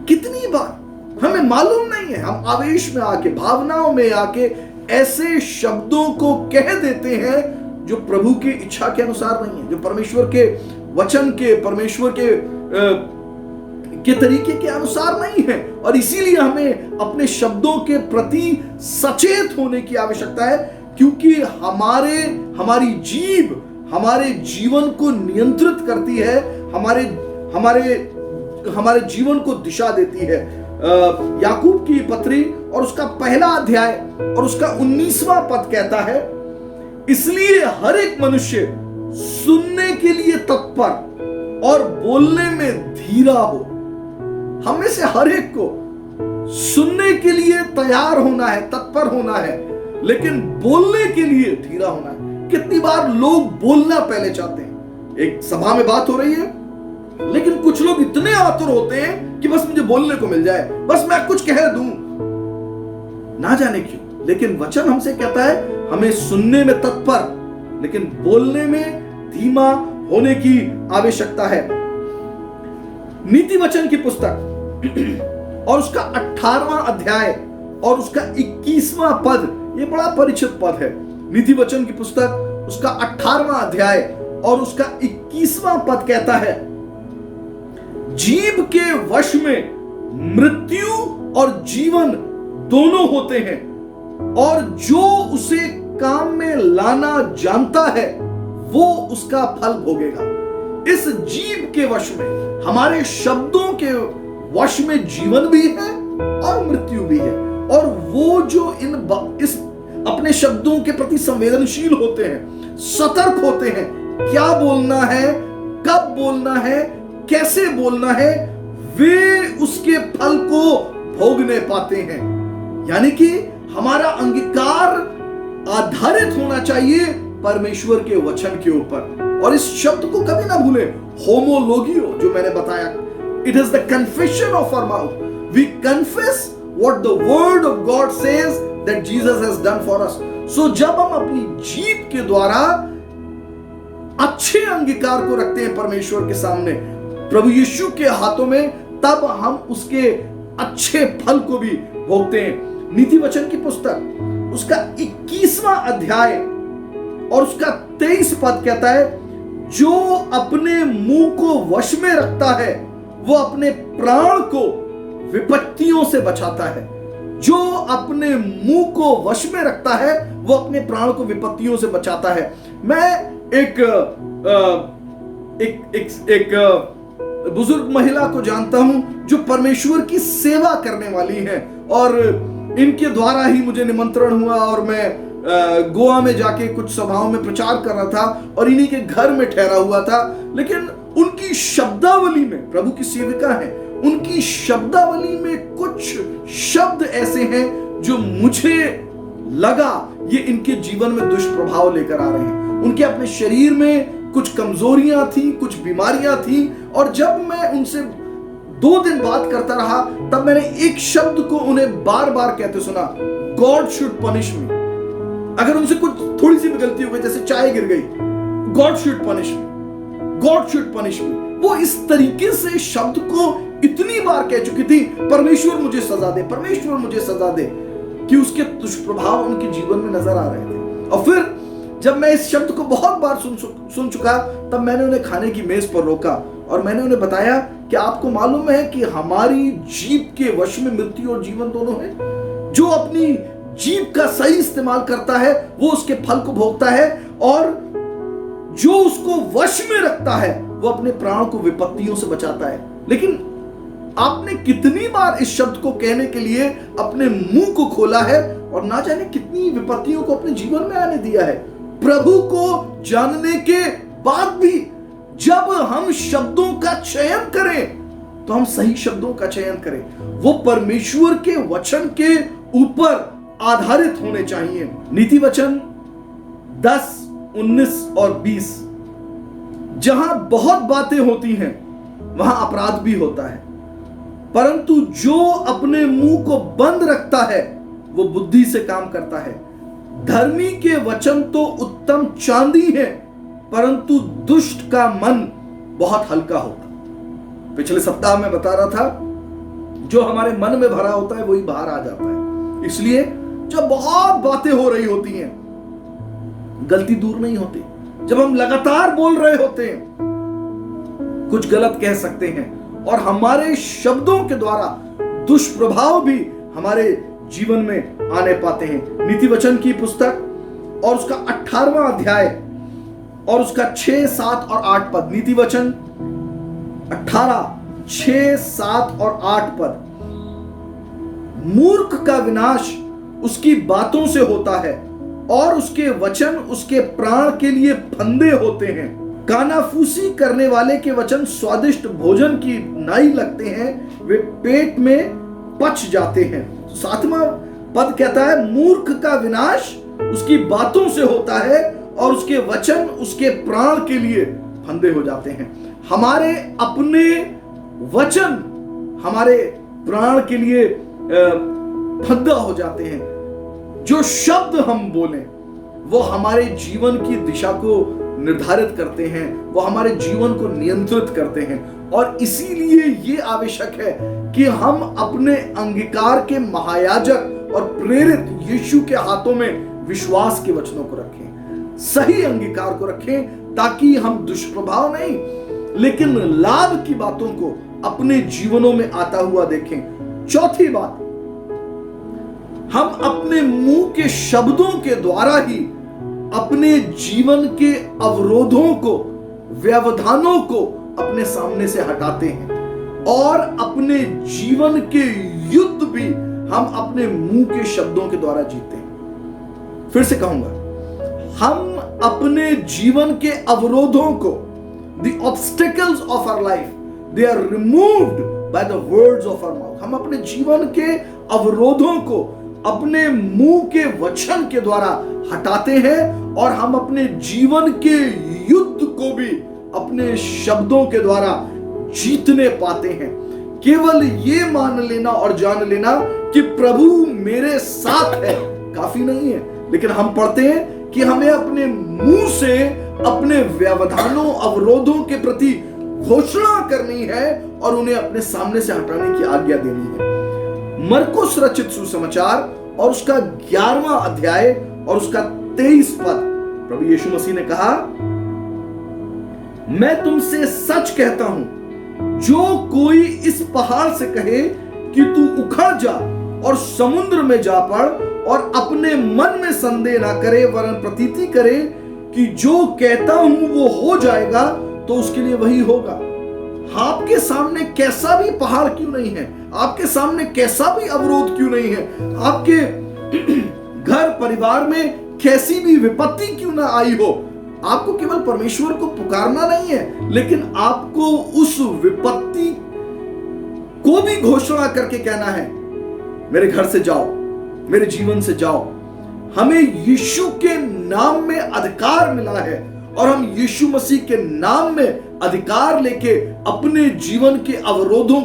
कितनी बार हमें मालूम नहीं है, हम आवेश में आके, भावनाओं में आके ऐसे शब्दों को कह देते हैं जो प्रभु की इच्छा के अनुसार नहीं है, जो परमेश्वर के वचन के, परमेश्वर के तरीके के अनुसार नहीं है। और इसीलिए हमें अपने शब्दों के प्रति सचेत होने की आवश्यकता है, क्योंकि हमारी जीभ हमारे जीवन को नियंत्रित करती है, हमारे जीवन को दिशा देती है। याकूब की पत्री और उसका पहला अध्याय और उसका 19वां पद कहता है, इसलिए हर एक मनुष्य सुनने के लिए तत्पर और बोलने में धीरा हो। हम में से हर एक को सुनने के लिए तैयार होना है, तत्पर होना है, लेकिन बोलने के लिए धीरा होना है। कितनी बार लोग बोलना पहले चाहते हैं, एक सभा में बात हो रही है, लेकिन कुछ लोग इतने आतुर होते हैं कि बस मुझे बोलने को मिल जाए, बस मैं कुछ कह दूं, ना जाने क्यों। लेकिन वचन हमसे कहता है हमें सुनने में तत्पर लेकिन बोलने में धीमा होने की आवश्यकता है। नीति वचन की पुस्तक और उसका 18वां अध्याय और उसका 21वां पद, ये बड़ा परिचित पद है। नीति वचन की पुस्तक उसका 18वां अध्याय और उसका 21वां पद कहता है, जीभ के वश में मृत्यु और जीवन दोनों होते हैं, और जो उसे काम में लाना जानता है वो उसका फल भोगेगा। इस जीभ के वश में, हमारे शब्दों के वश में जीवन भी है और मृत्यु भी है। और वो जो इस अपने शब्दों के प्रति संवेदनशील होते हैं, सतर्क होते हैं, क्या बोलना है, कब बोलना है, कैसे बोलना है, वे उसके फल को भोगने पाते हैं। यानी कि हमारा अंगीकार आधारित होना चाहिए परमेश्वर के वचन के ऊपर। और इस शब्द को कभी ना भूलें, होमोलोगियो, जो मैंने बताया, it is the confession of our mouth. We confess what the word of God says that Jesus has done for us. So जब हम अपनी जीभ के द्वारा अच्छे अंगीकार को रखते हैं परमेश्वर के सामने, प्रभु यीशु के हाथों में, तब हम उसके अच्छे फल को भी भोगते हैं। नीति वचन की पुस्तक उसका 21वां अध्याय और उसका 23 पद कहता है, जो अपने मुंह को वश में रखता है वो अपने प्राण को विपत्तियों से बचाता है। जो अपने मुंह को वश में रखता है वो अपने प्राण को विपत्तियों से बचाता है। मैं एक बुजुर्ग महिला को जानता हूं जो परमेश्वर की सेवा करने वाली है, और इनके द्वारा ही मुझे निमंत्रण हुआ और मैं गोवा में जाके कुछ सभाओं में प्रचार कर रहा था और इन्हीं के घर में ठहरा हुआ था। लेकिन उनकी शब्दावली में, प्रभु की सेविका है, उनकी शब्दावली में कुछ शब्द ऐसे हैं जो मुझे लगा ये इनके जीवन में दुष्प्रभाव लेकर आ रहे हैं। उनके अपने शरीर में कुछ कमजोरियां थी, कुछ बीमारियां थी, और जब मैं उनसे 2 दिन बात करता रहा तब मैंने एक शब्द को उन्हें बार बार कहते सुना, गॉड शुड पनिश मी। अगर उनसे कुछ थोड़ी सी भी गलती हो गई, जैसे चाय गिर गई, God should punish me, God should punish me. वो इस तरीके से शब्द को इतनी बार कह चुकी थी, परमेश्वर मुझे सजा दे, परमेश्वर मुझे सजा दे, कि उसके दुष्प्रभाव उनके जीवन में नजर आ रहे थे। और फिर जब मैं इस शब्द को बहुत बार सुन चुका, तब मैंने उन्हें खाने की मेज पर रोका और मैंने उन्हें बताया कि आपको मालूम है कि हमारी जीभ के वश में मृत्यु और जीवन दोनों है। जो अपनी जीभ का सही इस्तेमाल करता है वो उसके फल को भोगता है, और जो उसको वश में रखता है वो अपने प्राण को विपत्तियों से बचाता है। लेकिन आपने कितनी बार इस शब्द को कहने के लिए अपने मुंह को खोला है और ना जाने कितनी विपत्तियों को अपने जीवन में आने दिया है। प्रभु को जानने के बाद भी जब हम शब्दों का चयन करें तो हम सही शब्दों का चयन करें, वो परमेश्वर के वचन के ऊपर आधारित होने चाहिए। नीति वचन 10, 19 और 20, जहां बहुत बातें होती हैं वहां अपराध भी होता है, परंतु जो अपने मुंह को बंद रखता है वो बुद्धि से काम करता है। धर्मी के वचन तो उत्तम चांदी है, परंतु दुष्ट का मन बहुत हल्का होता। पिछले सप्ताह में बता रहा था, जो हमारे मन में भरा होता है वही बाहर आ जाता है। इसलिए जब बहुत बातें हो रही होती हैं, गलती दूर नहीं होती। जब हम लगातार बोल रहे होते हैं, कुछ गलत कह सकते हैं और हमारे शब्दों के द्वारा दुष्प्रभाव भी हमारे जीवन में आने पाते हैं। नीति वचन की पुस्तक और उसका 18वां अध्याय और उसका 6, 7 और 8 पद। नीति वचन 18, 6, 7 और 8 पद। मूर्ख का विनाश उसकी बातों से होता है और उसके वचन उसके प्राण के लिए फंदे होते हैं। कानाफूसी करने वाले के वचन स्वादिष्ट भोजन की नाई लगते हैं, वे पेट में पच जाते हैं। 7वां पद कहता है, मूर्ख का विनाश उसकी बातों से होता है और उसके वचन उसके प्राण के लिए फंदे हो जाते हैं। हमारे अपने वचन हमारे प्राण के लिए फंदा हो जाते हैं। जो शब्द हम बोलें वो हमारे जीवन की दिशा को निर्धारित करते हैं, वो हमारे जीवन को नियंत्रित करते हैं। और इसीलिए ये आवश्यक है कि हम अपने अंगीकार के महायाजक और प्रेरित यीशु के हाथों में विश्वास के वचनों को रखें, सही अंगीकार को रखें, ताकि हम दुष्प्रभाव नहीं लेकिन लाभ की बातों को अपने जीवनों में आता हुआ देखें। चौथी बात, हम अपने मुंह के शब्दों के द्वारा ही अपने जीवन के अवरोधों को, व्यवधानों को अपने सामने से हटाते हैं और अपने जीवन के युद्ध भी हम अपने मुंह के शब्दों के द्वारा जीते हैं। फिर से कहूंगा, हम अपने जीवन के अवरोधों को, the obstacles of our life, they are removed by the words of our mouth। हम अपने जीवन के अवरोधों को अपने मुंह के वचन के द्वारा हटाते हैं और हम अपने जीवन के युद्ध को भी अपने शब्दों के द्वारा जीतने पाते हैं। केवल ये मान लेना और जान लेना कि प्रभु मेरे साथ है काफी नहीं है, लेकिन हम पढ़ते हैं कि हमें अपने मुंह से अपने व्यवधानों, अवरोधों के प्रति घोषणा करनी है और उन्हें अपने सामने से हटाने की आज्ञा देनी है। मरकुस रचित सुसमाचार और उसका 11वां अध्याय और उसका 23 पद, प्रभु यीशु मसीह ने कहा, मैं तुमसे सच कहता हूं, जो कोई इस पहाड़ से कहे कि तू उखड़ जा और समुद्र में जा पड़ और अपने मन में संदेह ना करे वरन प्रतीति करे कि जो कहता हूं वो हो जाएगा, तो उसके लिए वही होगा। आपके सामने कैसा भी पहाड़ क्यों नहीं है, आपके सामने कैसा भी अवरोध क्यों नहीं है, आपके घर परिवार में कैसी भी विपत्ति क्यों ना आई हो, आपको केवल परमेश्वर को पुकारना नहीं है, लेकिन आपको उस विपत्ति को भी घोषणा करके कहना है, मेरे घर से जाओ, मेरे जीवन से जाओ। हमें यीशु के नाम में अधिकार मिला है और हम यीशु मसीह के नाम में अधिकार लेके अपने जीवन के अवरोधों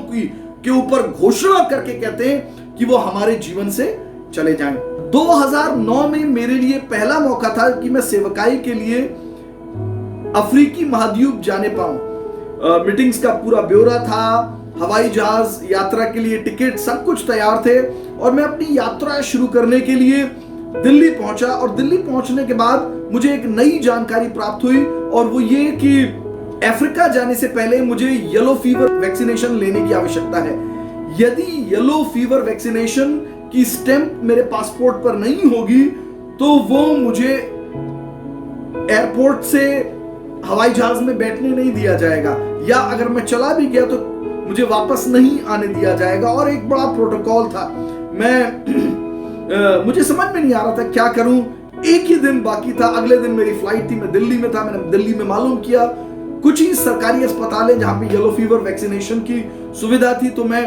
के ऊपर घोषणा करके कहते हैं कि वो हमारे जीवन से चले जाएं। 2009 में मेरे लिए पहला मौका था कि मैं सेवकाई के लिए अफ्रीकी महाद्वीप जाने पाऊं। मीटिंग्स का पूरा ब्यौरा था, हवाई जहाज यात्रा के लिए टिकट सब कुछ तैयार थे और मैं अपनी यात्रा शुरू करने के लिए दिल्ली पहुंचा। और दिल्ली पहुंचने के बाद मुझे एक नई जानकारी प्राप्त हुई और वो ये कि अफ्रीका जाने से पहले मुझे येलो फीवर वैक्सीनेशन लेने की आवश्यकता है। यदि येलो फीवर वैक्सीनेशन की स्टैंप मेरे पासपोर्ट पर नहीं होगी तो वो मुझे एयरपोर्ट से हवाई जहाज में बैठने नहीं दिया जाएगा, या अगर मैं चला भी गया तो मुझे वापस नहीं आने दिया जाएगा। और एक बड़ा प्रोटोकॉल था। मुझे समझ में नहीं आ रहा था क्या करूं। एक ही दिन बाकी था, अगले दिन मेरी फ्लाइट थी, मैं दिल्ली में था। मैंने दिल्ली में मालूम किया कुछ ही सरकारी अस्पताल है जहां पे येलो फीवर वैक्सीनेशन की सुविधा थी। तो मैं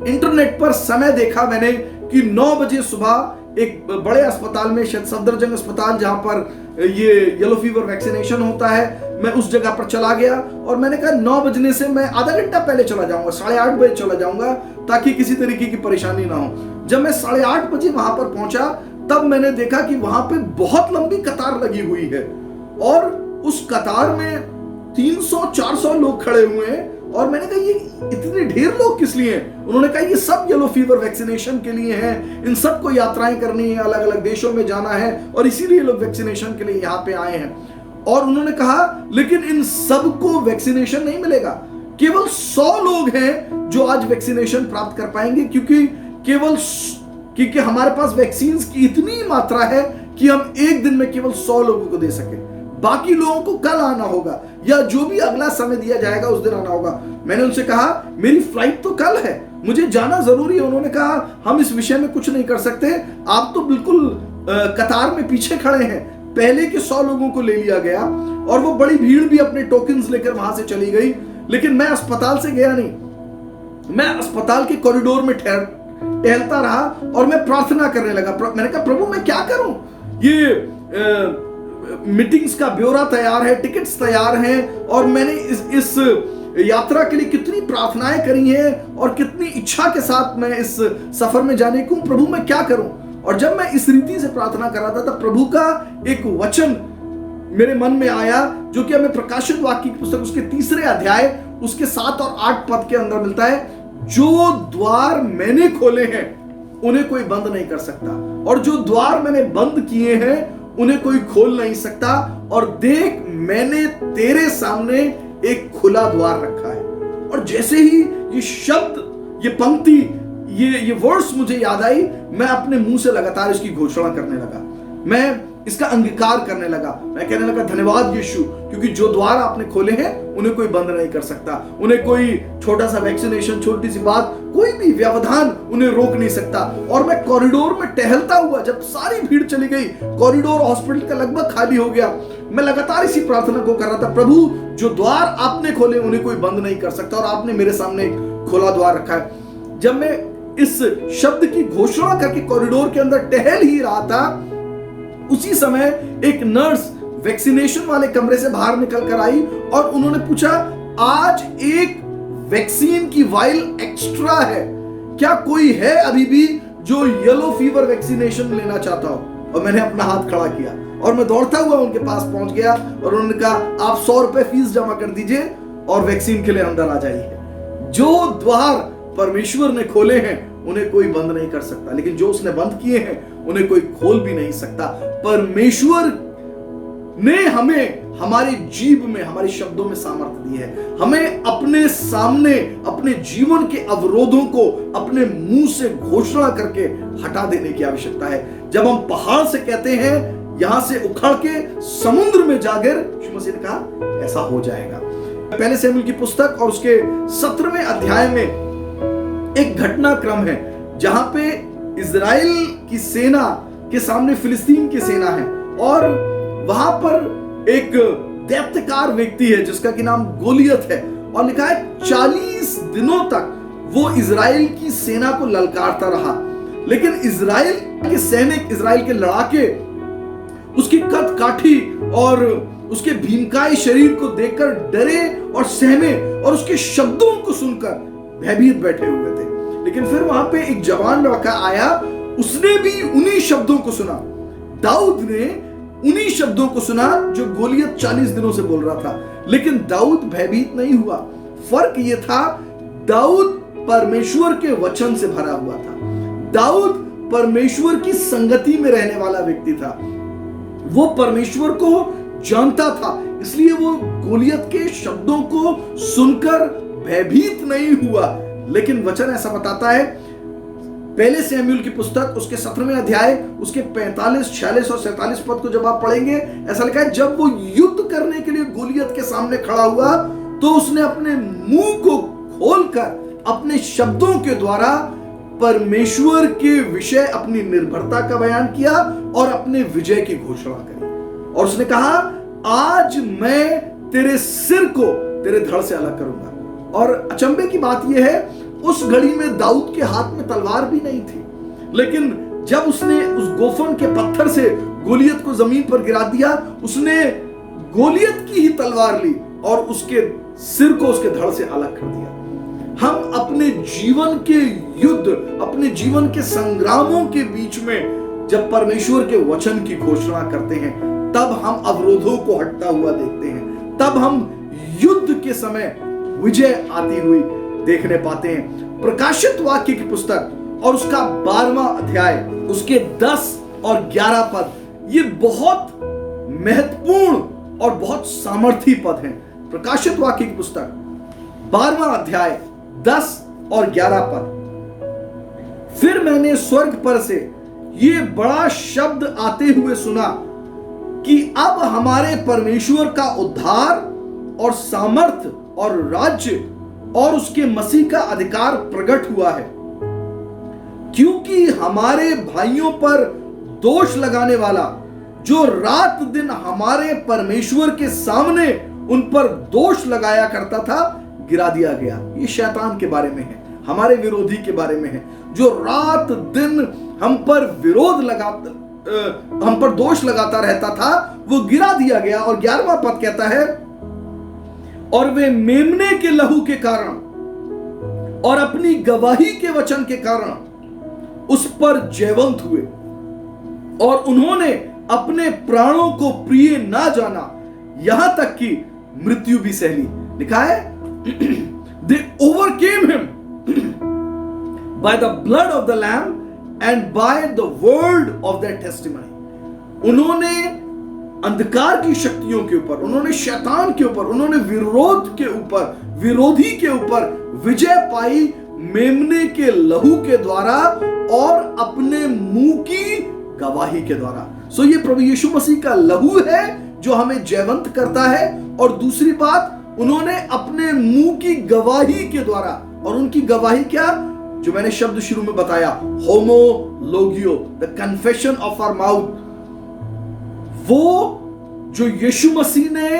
इंटरनेट पर समय देखा मैंने कि 9 बजे सुबह एक बड़े अस्पताल में, शायद सफदरजंग अस्पताल, जहां पर ये येलो फीवर वैक्सीनेशन होता है, मैं उस जगह पर चला गया और मैंने कहा 9 बजने से मैं आधा घंटा पहले चला जाऊंगा, 8:30 बजे चला जाऊंगा ताकि किसी तरीके की परेशानी ना हो। जब मैं 8:30 बजे वहां पर पहुंचा तब मैंने देखा कि वहां पे बहुत लंबी कतार लगी हुई है और उस कतार में 300-400 लोग खड़े हुए हैं और मैंने कहा ये इतने ढेर लोग किस लिए हैं? उन्होंने कहा ये सब येलो फीवर वैक्सीनेशन के लिए हैं, इन सबको यात्राएं करनी है, अलग अलग देशों में जाना है और इसीलिए लोग वैक्सीनेशन के लिए यहाँ पे आए हैं। और उन्होंने कहा लेकिन इन सबको वैक्सीनेशन नहीं मिलेगा, केवल 100 लोग हैं जो आज वैक्सीनेशन प्राप्त कर पाएंगे, क्योंकि हमारे पास वैक्सीन की इतनी मात्रा है कि हम एक दिन में केवल 100 लोगों को दे सके, बाकी लोगों को कल आना होगा या जो भी अगला समय दिया जाएगा उस दिन आना होगा। मैंने उनसे कहा मेरी फ्लाइट तो कल है, मुझे जाना जरूरी है। उन्होंने कहा हम इस विषय में कुछ नहीं कर सकते, आप तो बिल्कुल कतार में पीछे खड़े हैं। पहले के 100 लोगों को ले लिया गया और वो बड़ी भीड़ भी अपने टोकन्स लेकर वहां से चली गई, लेकिन मैं अस्पताल से गया नहीं, मैं अस्पताल के कॉरिडोर में टहलता रहा और मैं प्रार्थना करने लगा। मैंने कहा प्रभु मैं क्या करूं, ये मीटिंग्स का ब्यौरा तैयार है, टिकट्स तैयार हैं और मैंने इस यात्रा के लिए कितनी प्रार्थनाएं करी हैं और कितनी इच्छा के साथ मैं इस सफर में जाने को, प्रभु मैं क्या करूं। और जब मैं इस रीति से प्रार्थना कर रहा था तब प्रभु का एक वचन मेरे मन में आया जो कि हमें प्रकाशित वाक्य की पुस्तक उसके 3 अध्याय उसके 7 और 8 पद के अंदर मिलता है, जो द्वार मैंने खोले हैं उन्हें कोई बंद नहीं कर सकता और जो द्वार मैंने बंद किए हैं उन्हें कोई खोल नहीं सकता। और देख मैंने तेरे सामने एक खुला द्वार रखा है। और जैसे ही ये शब्द, ये पंक्ति, ये वर्ड्स मुझे याद आई, मैं अपने मुंह से लगातार इसकी घोषणा करने लगा, मैं इसका अंगीकार करने लगा। मैं कहने लगा धन्यवाद यीशु, क्योंकि जो द्वार आपने खोले हैं उन्हें कोई बंद नहीं कर सकता, उन्हें कोई छोटा सा वैक्सीनेशन, छोटी सी बात, कोई भी व्यवधान उन्हें रोक नहीं सकता। और मैं कॉरिडोर में टहलता हुआ, जब सारी भीड़ चली गई, कॉरिडोर हॉस्पिटल का लगभग खाली हो गया, मैं लगातार इसी प्रार्थना को कर रहा था, प्रभु जो द्वार आपने खोले उन्हें कोई बंद नहीं कर सकता और आपने मेरे सामने खोला द्वार रखा है। जब मैं इस शब्द की घोषणा करके कॉरिडोर के अंदर टहल ही रहा था, उसी समय एक नर्स वैक्सीनेशन वाले कमरे से बाहर निकल कर आई और उन्होंने पूछा आज एक वैक्सीन की वाइल एक्स्ट्रा है, क्या कोई है अभी भी जो येलो फीवर वैक्सीनेशन लेना चाहता हो? और मैंने अपना हाथ खड़ा किया और मैं दौड़ता हुआ उनके पास पहुंच गया और उन्होंने कहा आप 100 रुपए फीस जमा कर दीजिए और वैक्सीन के लिए अंदर आ जाइए। जो द्वार परमेश्वर ने खोले हैं उन्हें कोई बंद नहीं कर सकता, लेकिन जो उसने बंद किए हैं उन्हें कोई खोल भी नहीं सकता। परमेश्वर ने हमें हमारे जीव में, हमारे शब्दों में सामर्थ्य दी है। हमें अपने सामने अपने जीवन के अवरोधों को अपने मुंह से घोषणा करके हटा देने की आवश्यकता है। जब हम पहाड़ से कहते हैं यहां से उखड़ के समुद्र में जा गिर, यीशु मसीह ने कहा ऐसा हो जाएगा। पहले शमूएल की पुस्तक और उसके 17वें अध्याय में एक घटनाक्रम है जहां पे इजराइल की सेना के सामने फिलिस्तीन की सेना है और वहां पर एक दैत्यकार व्यक्ति है जिसका कि नाम गोलियत है और लिखा है 40 दिनों तक वो इजराइल की सेना को ललकारता रहा, लेकिन इजराइल के सैनिक, इजराइल के लड़ाके उसकी कद काठी और उसके भीमकाय शरीर को देखकर डरे और सहमे और उसके शब्दों को सुनकर भयभीत बैठे हुए थे। लेकिन फिर वहां पे एक जवान लड़का आया, उसने भी उन्हीं शब्दों को सुना। दाऊद ने उन्हीं शब्दों को सुना जो गोलियत 40 दिनों से बोल रहा था, लेकिन दाऊद भयभीत नहीं हुआ। फर्क यह था दाऊद परमेश्वर के वचन से भरा हुआ था, दाऊद परमेश्वर की संगति में रहने वाला व्यक्ति था, वो परमेश्वर को जानता था, इसलिए वो गोलियत के शब्दों को सुनकर भयभीत नहीं हुआ। लेकिन वचन ऐसा बताता है, पहले शमूएल की पुस्तक उसके 17वें अध्याय उसके 45, 46 और 47 पद को जब आप पढ़ेंगे, ऐसा लिखा है जब वो युद्ध करने के लिए गोलियत के सामने खड़ा हुआ तो उसने अपने मुंह को खोलकर अपने शब्दों के द्वारा परमेश्वर के विषय अपनी निर्भरता का बयान किया और अपने विजय की घोषणा करी। और उसने कहा आज मैं तेरे सिर को तेरे धड़ से अलग करूंगा। और अचंभे की बात यह है, उस घड़ी में दाऊद के हाथ में तलवार भी नहीं थी, लेकिन जब उसने उस गोफन के पत्थर से गोलियत को जमीन पर गिरा दिया, उसने गोलियत की ही तलवार ली और उसके सिर को उसके धड़ से अलग कर दिया। हम अपने जीवन के युद्ध, अपने जीवन के संग्रामों के बीच में जब परमेश्वर के वचन की घोषणा करते हैं, तब हम अवरोधों को हटता हुआ देखते हैं, तब हम युद्ध के समय विजय आती हुई देखने पाते हैं। प्रकाशित वाक्य की पुस्तक और उसका 12वां अध्याय, उसके 10 और 11 पद, ये बहुत महत्वपूर्ण और बहुत सामर्थी पद हैं। प्रकाशित वाक्य की पुस्तक 12वां अध्याय 10 और 11 पद। फिर मैंने स्वर्ग पर से ये बड़ा शब्द आते हुए सुना कि अब हमारे परमेश्वर का उद्धार और सामर्थ और राज्य और उसके मसीह का अधिकार प्रकट हुआ है, क्योंकि हमारे भाइयों पर दोष लगाने वाला जो रात दिन हमारे परमेश्वर के सामने उन पर दोष लगाया करता था, गिरा दिया गया। ये शैतान के बारे में है, हमारे विरोधी के बारे में है, जो रात दिन हम पर हम पर दोष लगाता रहता था, वो गिरा दिया गया। और 11वां पद कहता है, और वे मेमने के लहू के कारण और अपनी गवाही के वचन के कारण उस पर जयवंत हुए, और उन्होंने अपने प्राणों को प्रिय ना जाना, यहां तक कि मृत्यु भी सह ली। लिखा है, they overcame him by the blood of the lamb and by the word of their testimony। उन्होंने अंधकार की शक्तियों के ऊपर, उन्होंने शैतान के ऊपर, उन्होंने विरोध के ऊपर, विरोधी के ऊपर विजय पाई मेमने के लहू के द्वारा और अपने मुंह की गवाही के द्वारा। सो ये प्रभु यीशु मसीह का लहू है जो हमें जयवंत करता है। और दूसरी बात, उन्होंने अपने मुंह की गवाही के द्वारा, और उनकी गवाही क्या, जो मैंने शब्द शुरू में बताया, होमोलोगियो, the confession of our mouth, वो जो यीशु मसीह ने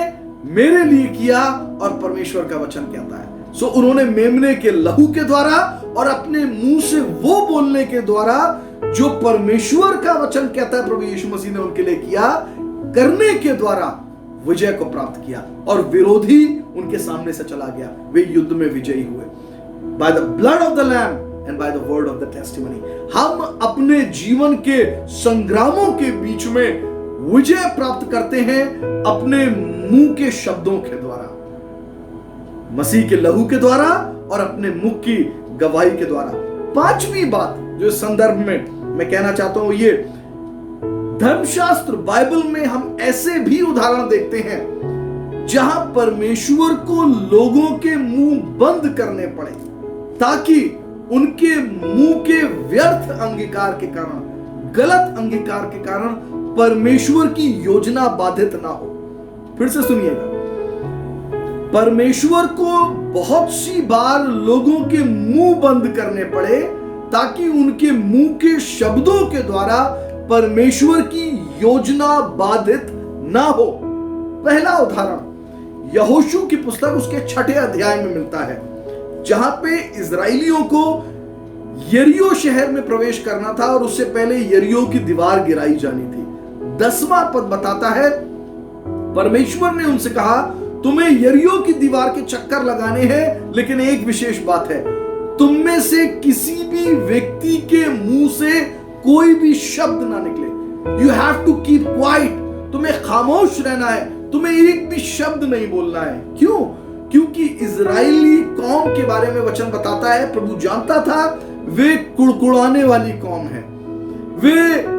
मेरे लिए किया और परमेश्वर का वचन कहता है। सो उन्होंने मेमने के लहू के द्वारा और अपने मुंह से वो बोलने के द्वारा जो परमेश्वर का वचन कहता है प्रभु यीशु मसीह ने उनके लिए किया, करने के द्वारा विजय को प्राप्त किया, और विरोधी उनके सामने से चला गया। वे युद्ध में विजयी हुए। By the blood of the lamb and bye the word of the testimony. हम अपने जीवन के संग्रामों के बीच में विजय प्राप्त करते हैं अपने मुंह के शब्दों के द्वारा, मसीह के लहू के द्वारा और अपने मुख की गवाही के द्वारा। पांचवी बात जो इस संदर्भ में मैं कहना चाहता हूं, ये धर्मशास्त्र बाइबल में हम ऐसे भी उदाहरण देखते हैं जहां परमेश्वर को लोगों के मुंह बंद करने पड़े ताकि उनके मुंह के व्यर्थ अंगीकार के कारण, गलत अंगीकार के कारण परमेश्वर की योजना बाधित ना हो। फिर से सुनिएगा, परमेश्वर को बहुत सी बार लोगों के मुंह बंद करने पड़े ताकि उनके मुंह के शब्दों के द्वारा परमेश्वर की योजना बाधित ना हो। पहला उदाहरण यहोशू की पुस्तक उसके 6ठे अध्याय में मिलता है, जहां पे इजराइलियों को यरीहो शहर में प्रवेश करना था और उससे पहले यरीहो की दीवार गिराई जानी थी। 10वां पद बताता है, परमेश्वर ने उनसे कहा, तुम्हें यरीहो की दीवार के चक्कर लगाने हैं, लेकिन एक विशेष बात है, तुम में से किसी भी व्यक्ति के मुंह से कोई भी शब्द ना निकले। You have to keep quiet, तुम्हें खामोश रहना है, तुम्हें एक भी शब्द नहीं बोलना है। क्यों? क्योंकि इजराइली कौम के बारे में वचन बताता है, प्रभु जानता था वे कुड़कुड़ाने वाली कौम है, वे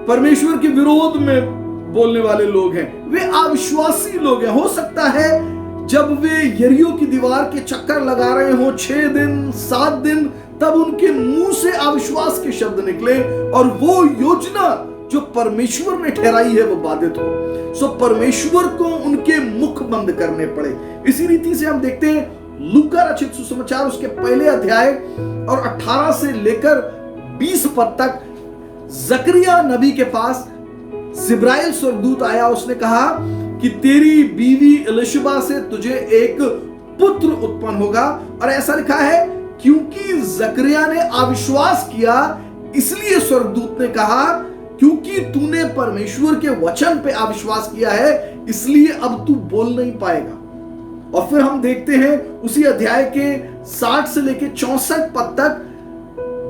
परमेश्वर के विरोध में बोलने वाले लोग हैं, वे अविश्वासी लोग हैं। हो सकता है जब वे यरीहो की दीवार के चक्कर लगा रहे हो 6 दिन 7 दिन, तब उनके मुंह से अविश्वास के शब्द निकले और वो योजना जो परमेश्वर ने ठहराई है वो बाधित हो। सो परमेश्वर को उनके मुख बंद करने पड़े। इसी रीति से हम देखते हैं लूका रचित सुसमाचार उसके पहले अध्याय और 18 से लेकर 20 पद तक, जकरिया नबी के पास जिब्राइल स्वर्गदूत आया। उसने कहा कि तेरी बीवी एलिशबा से तुझे एक पुत्र उत्पन्न होगा, और ऐसा लिखा है क्योंकि जकरिया ने अविश्वास किया, इसलिए स्वर्गदूत ने कहा क्योंकि तूने परमेश्वर के वचन पे अविश्वास किया है, इसलिए अब तू बोल नहीं पाएगा। और फिर हम देखते हैं उसी अध्याय के 60 से लेकर 64 पद तक,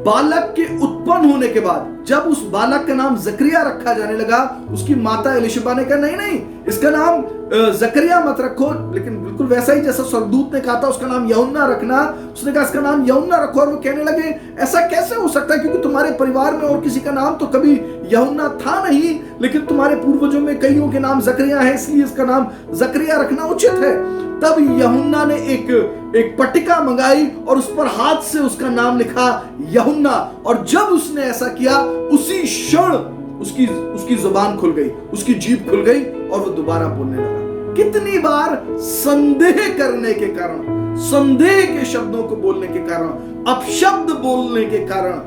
बालक के उत्पन्न होने के बाद जब उस बालक का नाम जकरिया रखा जाने लगा, उसकी माता एलिशबा ने कहा नहीं नहीं, इसका नाम जकरिया मत रखो, लेकिन बिल्कुल वैसा ही जैसा स्वर्गदूत ने कहा था उसका नाम यूहन्ना रखना, उसने कहा इसका नाम यूहन्ना रखो। और वो कहने लगे ऐसा कैसे हो सकता है, क्योंकि तुम्हारे परिवार में और किसी का नाम तो कभी यूहन्ना था नहीं, लेकिन तुम्हारे पूर्वजों में कईयों के नाम जकरिया है, इसलिए इसका नाम जकरिया रखना उचित है। तब यूहन्ना ने एक पट्टिका मंगाई और उस पर हाथ से उसका नाम लिखा यूहन्ना, और जब उसने ऐसा किया उसी क्षण उसकी जुबान खुल गई, उसकी जीभ खुल गई और वो दोबारा बोलने लगा। कितनी बार संदेह करने के कारण, संदेह के शब्दों को बोलने के कारण, अपशब्द बोलने के कारण,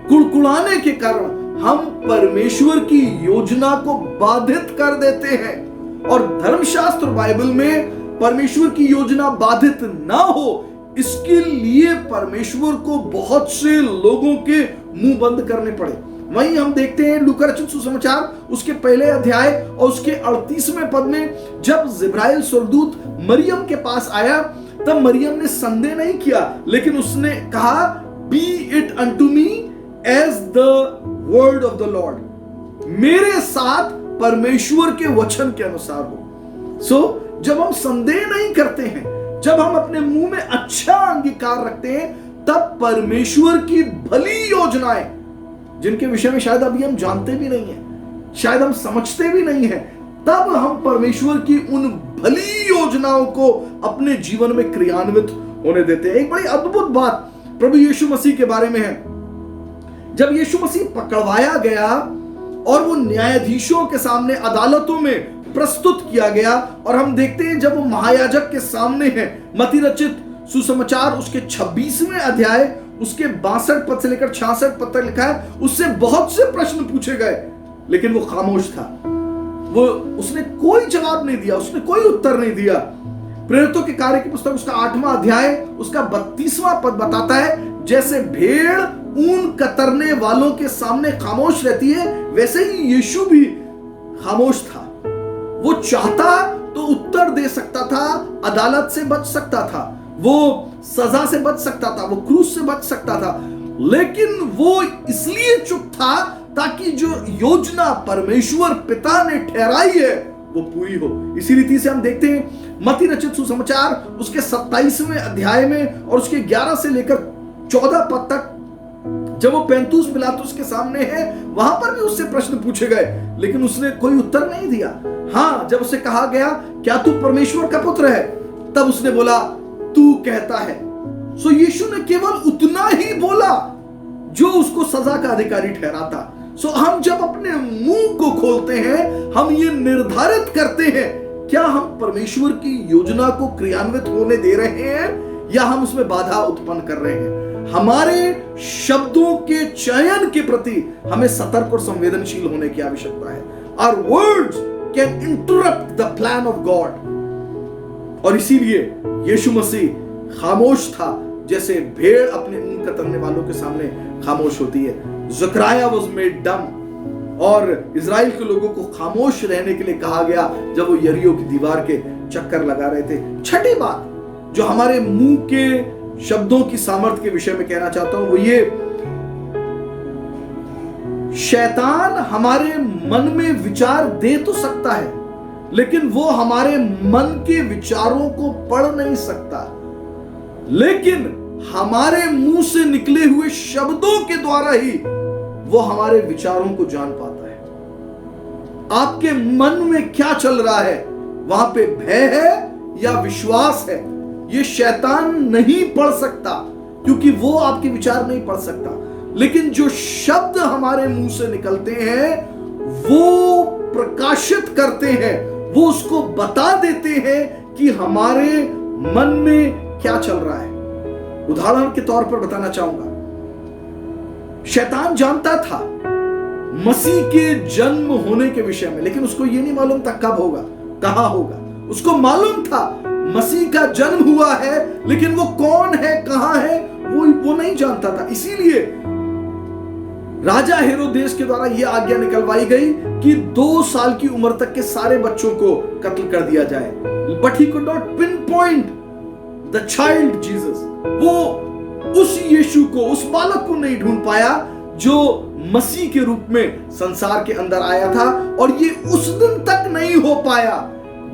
कुड़कुड़ाने के कारण हम परमेश्वर की योजना को बाधित कर देते हैं। और धर्मशास्त्र बाइबल में परमेश्वर की योजना बाधित ना हो, इसके लिए परमेश्वर को बहुत से लोगों के मुंह बंद करने पड़े। वहीं हम देखते हैं लूका रचित सुसमाचार उसके पहले अध्याय और उसके 38वें पद में, जब जिब्राइल स्वर्गदूत मरियम के पास आया तब मरियम ने संदेह नहीं किया, लेकिन उसने कहा be it unto me as the word of the Lord, मेरे साथ परमेश्वर के वचन के अनुसार हो। सो जब हम संदेह नहीं करते हैं, जब हम अपने मुंह में अच्छा अंगीकार रखते हैं, तब परमेश्वर की भली योजनाएं, जिनके विषय में शायद अभी हम जानते भी नहीं हैं, शायद हम समझते भी नहीं हैं, तब हम परमेश्वर की उन भली योजनाओं को अपने जीवन में क्रियान्वित होने देते हैं। एक बड़ी अद्भुत बात प्रभु यीशु मसीह के बारे में है। जब यीशु मसीह पकड़वाया गया और वो न्यायाधीशों के सामने अदालतों में प्रस्तुत किया गया, और हम देखते हैं जब वो महायाजक के सामने है, मत्ती रचित सुसमाचार उसके 26वें अध्याय उसके 62 पद से लेकर 66 पद तक लिखा है, उससे बहुत से प्रश्न पूछे गए, लेकिन वो खामोश था। उसने कोई जवाब नहीं दिया, उसने कोई उत्तर नहीं दिया। प्रेरितों के कार्य की पुस्तक उसका 8वां अध्याय उसका 32वां पद बताता है, जैसे भेड़ ऊन कतरने वालों के सामने खामोश रहती है, वैसे ही यीशु भी खामोश था। वो चाहता तो उत्तर दे सकता था, अदालत से बच सकता था, वो सजा से बच सकता था, वो क्रूस से बच सकता था, लेकिन वो इसलिए चुप था ताकि जो योजना परमेश्वर पिता ने ठहराई है वो पूरी हो। इसी रीति से हम देखते हैं मत्ती रचित सुसमाचार उसके 27वें अध्याय में और उसके 11 से लेकर 14 पद तक, जब वो पैंतुस पिलातुस के सामने है, वहां पर भी उससे प्रश्न पूछे गए, लेकिन उसने कोई उत्तर नहीं दिया। हाँ, जब उसे कहा गया क्या तू परमेश्वर का पुत्र है, तब उसने बोला तू कहता है। सो यीशु ने केवल उतना ही बोला जो उसको सजा का अधिकारी ठहराता। सो हम जब अपने मुंह को खोलते हैं, हम ये निर्धारित करते हैं क्या हम परमेश्वर की योजना को क्रियान्वित होने दे रहे हैं या हम उसमें बाधा उत्पन्न कर रहे हैं। हमारे शब्दों के चयन के प्रति हमें सतर्क और संवेदनशील होने की आवश्यकता है। Our words can interrupt the plan of God। और इसीलिए यीशु मसीह खामोश था, जैसे भेड़ अपने ऊन कतरने वालों के सामने खामोश होती है। ज़करिया was made dumb, और इजराइल के लोगों को खामोश रहने के लिए कहा गया जब वो यरीहो की दीवार के चक्कर लगा रहे थे। छठी बात जो हमारे मुंह के शब्दों की सामर्थ्य के विषय में कहना चाहता हूं वो ये, शैतान हमारे मन में विचार दे तो सकता है, लेकिन वो हमारे मन के विचारों को पढ़ नहीं सकता, लेकिन हमारे मुंह से निकले हुए शब्दों के द्वारा ही वो हमारे विचारों को जान पाता है। आपके मन में क्या चल रहा है, वहां पे भय है या विश्वास है, ये शैतान नहीं पढ़ सकता, क्योंकि वो आपके विचार नहीं पढ़ सकता। लेकिन जो शब्द हमारे मुंह से निकलते हैं वो प्रकाशित करते हैं, वो उसको बता देते हैं कि हमारे मन में क्या चल रहा है। उदाहरण के तौर पर बताना चाहूंगा, शैतान जानता था मसीह के जन्म होने के विषय में, लेकिन उसको ये नहीं मालूम था कब होगा, कहां होगा। उसको मालूम था मसीह का जन्म हुआ है, लेकिन वो कौन है, कहां है, वो नहीं जानता था। इसीलिए राजा हेरोदेस के द्वारा यह आज्ञा निकलवाई गई कि 2 साल की उम्र तक के सारे बच्चों को कत्ल कर दिया जाए। But he could not pin point the child Jesus. वो उस यीशु को, उस बालक को नहीं ढूंढ पाया जो मसीह के रूप में संसार के अंदर आया था, और ये उस दिन तक नहीं हो पाया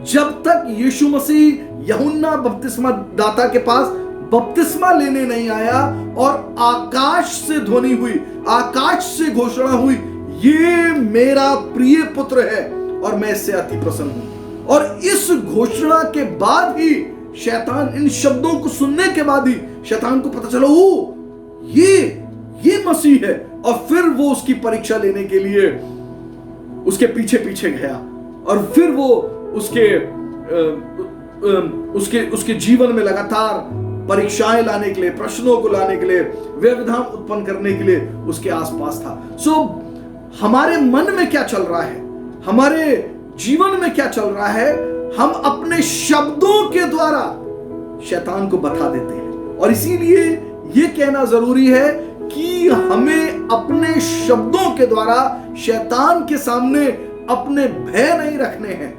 जब तक यीशु मसीह यूहन्ना बपतिस्मा दाता के पास बपतिस्मा लेने नहीं आया और आकाश से ध्वनि हुई, आकाश से घोषणा हुई, ये मेरा प्रिय पुत्र है और मैं इससे अति प्रसन्न हूं। और इस घोषणा के बाद ही शैतान, इन शब्दों को सुनने के बाद ही शैतान को पता चला ओ ये मसीह है, और फिर वो उसकी परीक्षा लेने के लिए उसके पीछे पीछे गया और फिर वो उसके जीवन में लगातार परीक्षाएं लाने के लिए, प्रश्नों को लाने के लिए, व्यवधान उत्पन्न करने के लिए उसके आसपास था। हमारे मन में क्या चल रहा है, हमारे जीवन में क्या चल रहा है, हम अपने शब्दों के द्वारा शैतान को बता देते हैं। और इसीलिए यह कहना जरूरी है कि हमें अपने शब्दों के द्वारा शैतान के सामने अपने भय नहीं रखने हैं,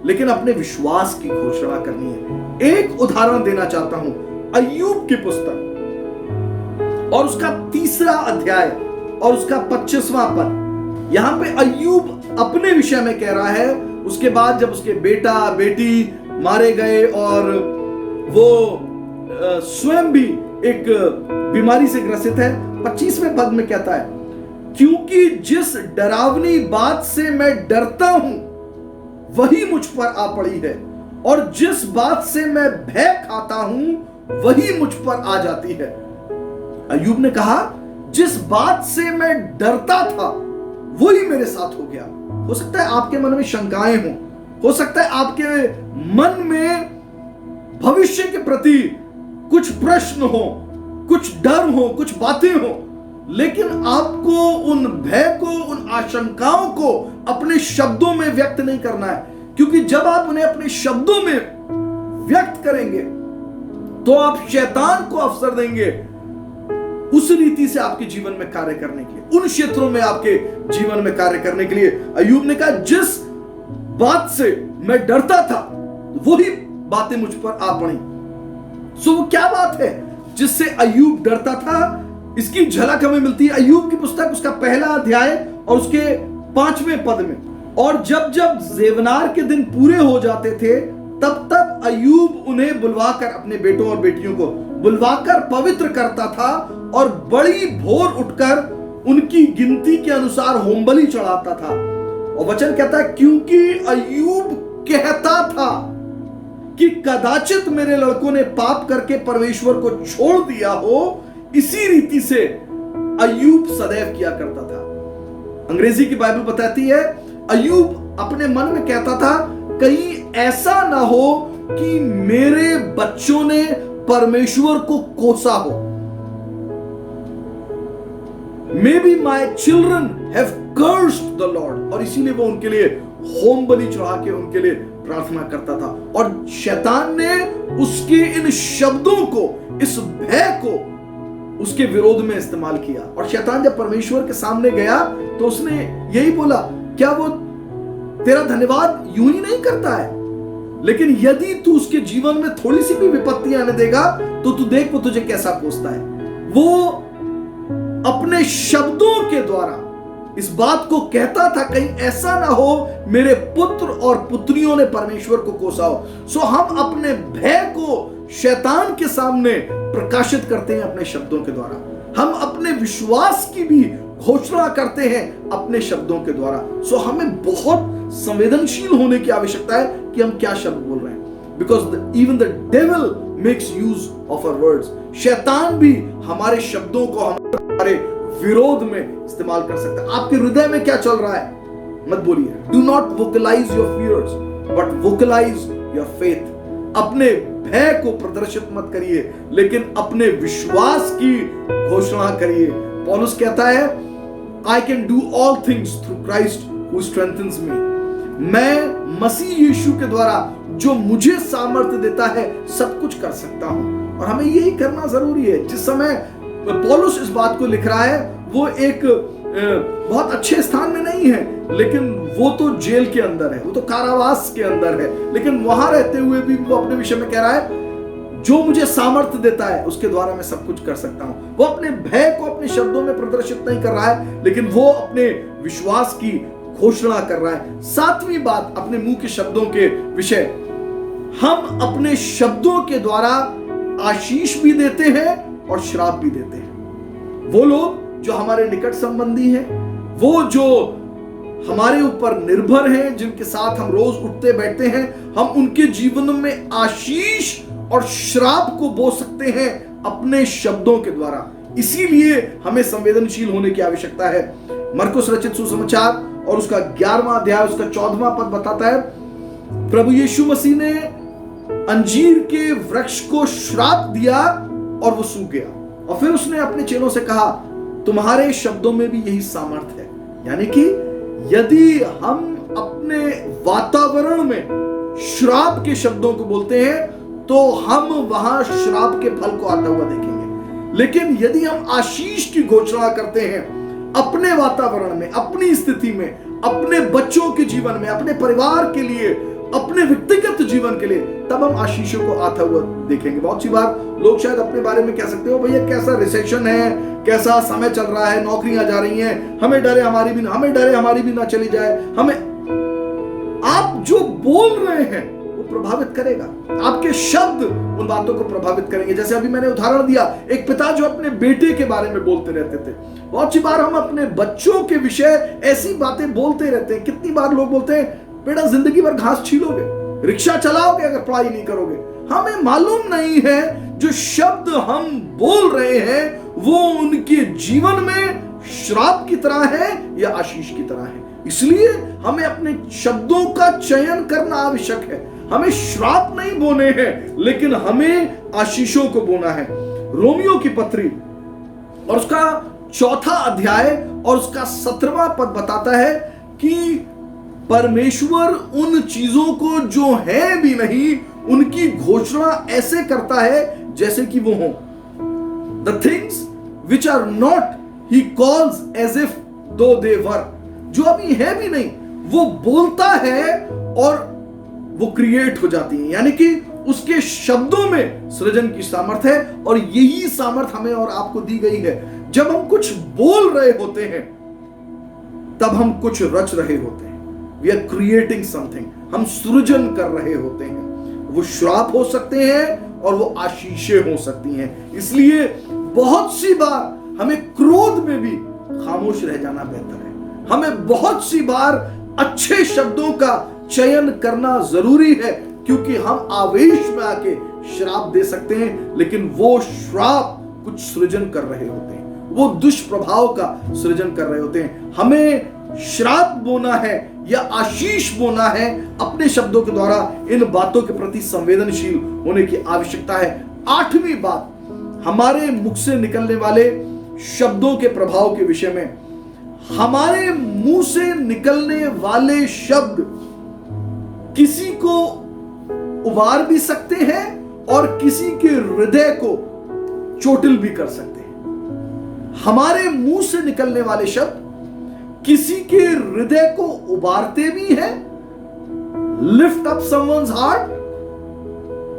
लेकिन अपने विश्वास की घोषणा करनी है। एक उदाहरण देना चाहता हूं, अय्यूब की पुस्तक और उसका 3रा अध्याय और उसका 25वां पद। यहां पे अय्यूब अपने विषय में कह रहा है, उसके बाद जब उसके बेटा बेटी मारे गए और वो स्वयं भी एक बीमारी से ग्रसित है। 25वें पद में कहता है, क्योंकि जिस डरावनी बात से मैं डरता हूं वही मुझ पर आ पड़ी है, और जिस बात से मैं भय खाता हूं वही मुझ पर आ जाती है। अय्यूब ने कहा, जिस बात से मैं डरता था वही मेरे साथ हो गया। हो सकता है आपके मन में शंकाएं हो सकता है आपके मन में भविष्य के प्रति कुछ प्रश्न हो, कुछ डर हो, कुछ बातें हो, लेकिन आपको उन भय को, उन आशंकाओं को अपने शब्दों में व्यक्त नहीं करना है, क्योंकि जब आप उन्हें अपने शब्दों में व्यक्त करेंगे तो आप शैतान को अवसर देंगे उस रीति से आपके जीवन में कार्य करने के लिए, उन क्षेत्रों में आपके जीवन में कार्य करने के लिए। अय्यूब ने कहा, जिस बात से मैं डरता था वही बातें मुझ पर आ पड़ी। वो क्या बात है जिससे अय्यूब डरता था? इसकी झलक हमें मिलती है अय्यूब की पुस्तक, उसका 1 अध्याय और उसके 5वें पद में। और जब जब ज़ेवनार के दिन पूरे हो जाते थे तब तब अय्यूब उन्हें बुलवाकर, अपने बेटों और बेटियों को बुलवाकर पवित्र करता था और बड़ी भोर उठकर उनकी गिनती के अनुसार होमबलि चढ़ाता था। और वचन कहता है, क्योंकि अय्यूब कहता था कि कदाचित मेरे लड़कों ने पाप करके परमेश्वर को छोड़ दिया हो, इसी रीति से अय्यूब सदैव किया करता था। अंग्रेजी की बाइबल बताती है, अय्यूब अपने मन में कहता था, कहीं ऐसा ना हो कि मेरे बच्चों ने परमेश्वर को कोसा हो। Maybe my children have cursed the Lord। और इसीलिए वो उनके लिए होम बलि चढ़ा के उनके लिए प्रार्थना करता था। और शैतान ने उसके इन शब्दों को, इस भय को उसके विरोध में इस्तेमाल किया। और शैतान जब परमेश्वर के सामने गया तो उसने यही बोला, क्या वो तेरा धन्यवाद यूं ही नहीं करता है, लेकिन यदि तू उसके जीवन में थोड़ी सी भी विपत्ति आने देगा तो तू देख वो तुझे कैसा कोसता है। वो अपने शब्दों के द्वारा इस बात को कहता था, कहीं ऐसा ना हो मेरे पुत्र और पुत्रियों ने परमेश्वर को कोसा हो। हम अपने भय को शैतान के सामने प्रकाशित करते हैं अपने शब्दों के द्वारा। हम अपने विश्वास की भी घोषणा करते हैं अपने शब्दों के द्वारा। हमें बहुत संवेदनशील होने की आवश्यकता है कि हम क्या शब्द बोल रहे हैं, because even the devil makes use of our words. शैतान भी हमारे शब्दों को हमारे विरोध में इस्तेमाल कर सकता है। आपके हृदय में क्या चल रहा है मत बोलिए। Do not vocalise your fears but vocalise your faith. अपने भय को प्रदर्शित मत करिए, लेकिन अपने विश्वास की घोषणा करिए। पौलुस कहता है, I can do all things through Christ who strengthens me. मैं मसीह यीशु के द्वारा जो मुझे सामर्थ्य देता है सब कुछ कर सकता हूं। और हमें यही करना जरूरी है। जिस समय पौलुस इस बात को लिख रहा है वो एक बहुत अच्छे स्थान में नहीं है, लेकिन वो तो जेल के अंदर है, वो तो कारावास के अंदर है, लेकिन वहां रहते हुए भी वो अपने विषय में कह रहा है, जो मुझे सामर्थ्य देता है उसके द्वारा मैं सब कुछ कर सकता हूं। वो अपने भय को अपने शब्दों में प्रदर्शित नहीं कर रहा है, लेकिन वो अपने विश्वास की घोषणा कर रहा है। सातवीं बात अपने मुंह के शब्दों के विषय, हम अपने शब्दों के द्वारा आशीष भी देते हैं और श्राप भी देते हैं। वो लोग जो हमारे निकट संबंधी हैं, वो जो हमारे ऊपर निर्भर हैं, जिनके साथ हम रोज उठते बैठते हैं, हम उनके जीवन में आशीष और श्राप को बो सकते हैं अपने शब्दों के द्वारा। इसीलिए हमें संवेदनशील होने की आवश्यकता है। मरकुस रचित सुसमाचार और उसका 11वां अध्याय उसका 14वां पद बताता है, प्रभु यीशु मसीह ने अंजीर के वृक्ष को श्राप दिया और वो सूख गया, और फिर उसने अपने चेलों से कहा, तुम्हारे शब्दों में भी यही सामर्थ्य है। यानी कि यदि हम अपने वातावरण में श्राप के शब्दों को बोलते हैं तो हम वहां श्राप के फल को आता हुआ देखेंगे। लेकिन यदि हम आशीष की घोषणा करते हैं अपने वातावरण में, अपनी स्थिति में, अपने बच्चों के जीवन में, अपने परिवार के लिए, अपने व्यक्तिगत जीवन के लिए, तब हम आशीषों को आता हुआ देखेंगे। बहुत सी बार लोग शायद अपने बारे में कह सकते हो, भैया कैसा रिसेशन है, कैसा समय चल रहा है, नौकरियां जा रही हैं, हमें डरे हमारी भी ना चली जाए। हमें, आप जो बोल रहे हैं वो प्रभावित करेगा, आपके शब्द उन बातों को प्रभावित करेंगे। जैसे अभी मैंने उदाहरण दिया, एक पिता जो अपने बेटे के बारे में बोलते रहते थे। बहुत सी बार हम अपने बच्चों के विषय ऐसी बातें बोलते रहते हैं। कितनी बार लोग बोलते हैं, बेटा जिंदगी भर घास छीलोगे, रिक्शा चलाओगे अगर पढ़ाई नहीं करोगे। हमें मालूम नहीं है जो शब्द हम बोल रहे हैं वो उनके जीवन में श्राप की तरह है या आशीष की तरह है। इसलिए हमें अपने शब्दों का चयन करना आवश्यक है। हमें श्राप नहीं बोने हैं, लेकिन हमें आशीषों को बोना है। रोमियो की पत्री और उसका 4था अध्याय और उसका 17वां पद बताता है कि परमेश्वर उन चीजों को जो है भी नहीं उनकी घोषणा ऐसे करता है जैसे कि वो हो। The things which are not he calls as if though they were। जो अभी है भी नहीं वो बोलता है और वो क्रिएट हो जाती है। यानी कि उसके शब्दों में सृजन की सामर्थ्य है, और यही सामर्थ्य हमें और आपको दी गई है। जब हम कुछ बोल रहे होते हैं तब हम कुछ रच रहे होते हैं। We are creating something। हम सृजन कर रहे होते हैं। वो श्राप हो सकते हैं और वो आशीषें हो सकती हैं। इसलिए बहुत सी बार हमें क्रोध में भी खामोश रह जाना बेहतर है। हमें बहुत सी बार अच्छे शब्दों का चयन करना जरूरी है, क्योंकि हम आवेश में आके श्राप दे सकते हैं, लेकिन वो श्राप कुछ सृजन कर रहे होते हैं, वो दुष्प्रभाव का सृजन कर रहे होते हैं। हमें श्राप बोना है या आशीष बोना है, अपने शब्दों के द्वारा इन बातों के प्रति संवेदनशील होने की आवश्यकता है। 8वीं बात, हमारे मुख से निकलने वाले शब्दों के प्रभाव के विषय में। हमारे मुंह से निकलने वाले शब्द किसी को उबार भी सकते हैं और किसी के हृदय को चोटिल भी कर सकते हैं। हमारे मुंह से निकलने वाले शब्द किसी के हृदय को उबारते भी हैं, लिफ्ट अप समवन्स हार्ट,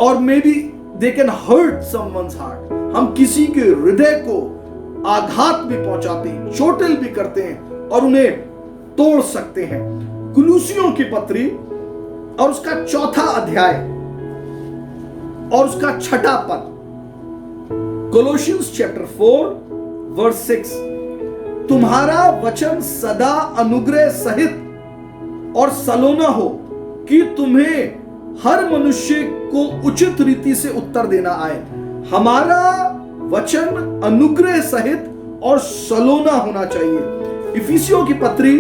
और maybe they can hurt someone's heart. हम किसी के हृदय को आघात भी पहुंचाते हैं, चोटिल भी करते हैं और उन्हें तोड़ सकते हैं। कुलूसियों की पत्री और उसका 4था अध्याय और उसका 6ठा पद, कोलोशियंस चैप्टर 4 वर्स 6, तुम्हारा वचन सदा अनुग्रह सहित और सलोना हो कि तुम्हें हर मनुष्य को उचित रीति से उत्तर देना आए। हमारा वचन अनुग्रह सहित और सलोना होना चाहिए। इफिसियों की पत्री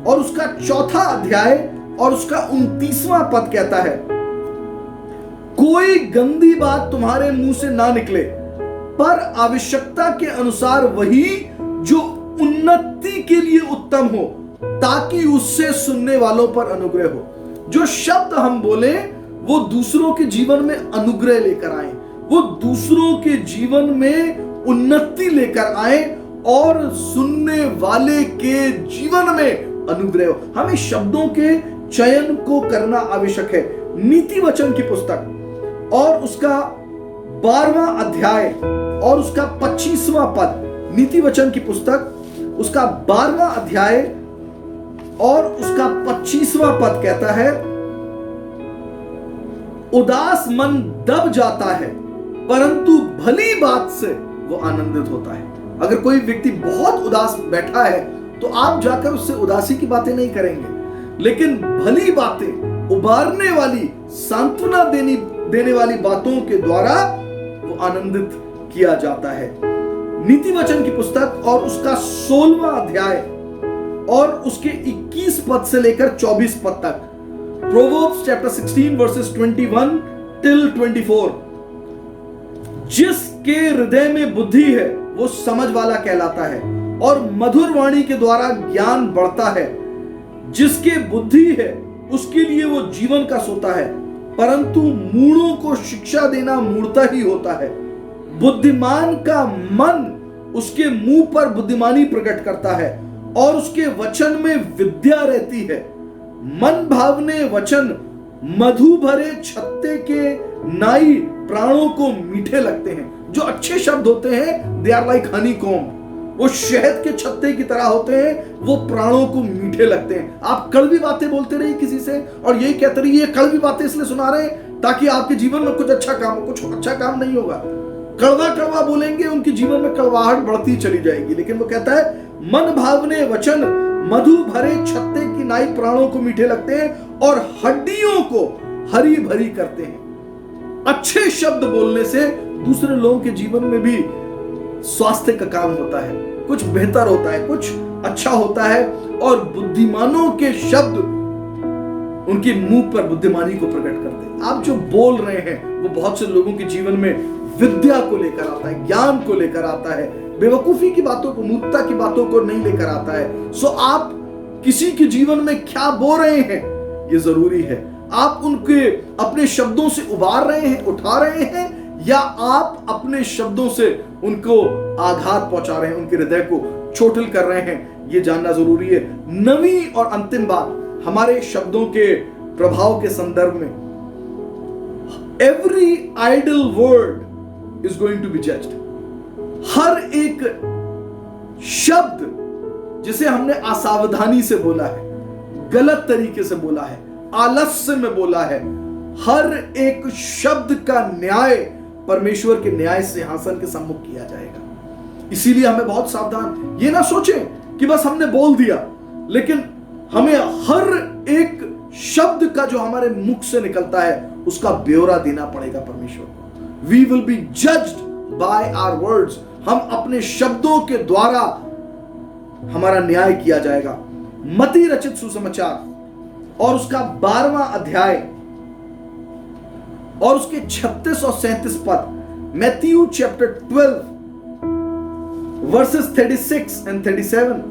और उसका 4था अध्याय और उसका 29वां पद कहता है, कोई गंदी बात तुम्हारे मुंह से ना निकले, पर आवश्यकता के अनुसार वही जो उन्नति के लिए उत्तम हो, ताकि उससे सुनने वालों पर अनुग्रह हो। जो शब्द हम बोले वो दूसरों के जीवन में अनुग्रह लेकर आए, वो दूसरों के जीवन में उन्नति लेकर आए और सुनने वाले के जीवन में अनुग्रह हो। हमें शब्दों के चयन को करना आवश्यक है। नीति वचन की पुस्तक और उसका 12वां अध्याय और उसका 25वां पद, नीति वचन की पुस्तक उसका 12वां अध्याय और उसका 25वां पद कहता है, उदास मन दब जाता है परंतु भली बात से वो आनंदित होता है। अगर कोई व्यक्ति बहुत उदास बैठा है तो आप जाकर उससे उदासी की बातें नहीं करेंगे, लेकिन भली बातें, उबारने वाली, सांत्वना देने वाली बातों के द्वारा वो आनंदित किया जाता है। नीति वचन की पुस्तक और उसका 16वां अध्याय और उसके 21 पद से लेकर 24 पद तक, प्रोवर्ब्स चैप्टर 16 वर्सेस 21 till 24, जिसके हृदय में बुद्धि है वो समझ वाला कहलाता है और मधुर वाणी के द्वारा ज्ञान बढ़ता है। जिसके बुद्धि है उसके लिए वो जीवन का सोता है, परंतु मूढ़ों को शिक्षा देना मूढ़ता ही होता है। बुद्धिमान का मन उसके मुंह पर बुद्धिमानी प्रकट करता है और उसके वचन में विद्या रहती है। मन भावने वचन मधु भरे छत्ते के नाई प्राणों को मीठे लगते हैं। जो अच्छे शब्द होते हैं, they are like honeycomb, वो शहद के छत्ते की तरह होते हैं, वो प्राणों को मीठे लगते हैं। आप कड़वी बातें बोलते रहिए किसी से और यही कहते रहिए, कड़वी बातें इसलिए सुना रहे हैं ताकि आपके जीवन में कुछ अच्छा काम हो। कुछ अच्छा काम नहीं होगा। कड़वा कड़वा बोलेंगे, उनके जीवन में कड़वाहट बढ़ती चली जाएगी। लेकिन वो कहता है, मन भावने वचन मधु भरे छत्ते की नाई प्राणों को मीठे लगते हैं और हड्डियों को हरी भरी करते हैं। अच्छे शब्द बोलने से दूसरे लोगों के जीवन में भी स्वास्थ्य का काम होता है, कुछ बेहतर होता है, कुछ अच्छा होता है। और बुद्धिमानों के शब्द उनके मुंह पर बुद्धिमानी को प्रकट करते हैं। आप जो बोल रहे हैं वो बहुत से लोगों के जीवन में विद्या को लेकर आता है, ज्ञान को लेकर आता है, बेवकूफी की बातों को, मूर्खता की बातों को नहीं लेकर आता है। सो आप किसी के जीवन में क्या बोल रहे हैं ये जरूरी है। आप उनके अपने शब्दों से उबार रहे हैं, उठा रहे हैं, या आप अपने शब्दों से उनको आघात पहुंचा रहे हैं, उनके हृदय को चोटिल कर रहे हैं, ये जानना जरूरी है। नवीं और अंतिम बात, हमारे शब्दों के प्रभाव के संदर्भ में, every idle word is going to be judged. हर एक शब्द जिसे हमने असावधानी से बोला है, गलत तरीके से बोला है, आलस्य में बोला है, हर एक शब्द का न्याय परमेश्वर के न्याय सिंहासन के सम्मुख किया जाएगा। इसीलिए हमें बहुत सावधान, ये ना सोचें कि बस हमने बोल दिया, लेकिन हमें हर एक शब्द का जो हमारे मुख से निकलता है उसका ब्यौरा देना पड़ेगा परमेश्वर को। We will be judged by our words. हम अपने शब्दों के द्वारा हमारा न्याय किया जाएगा। मत्ती रचित सुसमाचार और उसका 12वां अध्याय और उसके 36 और 37 पद, मैथ्यू चैप्टर 12 वर्सेस 36 एंड 37।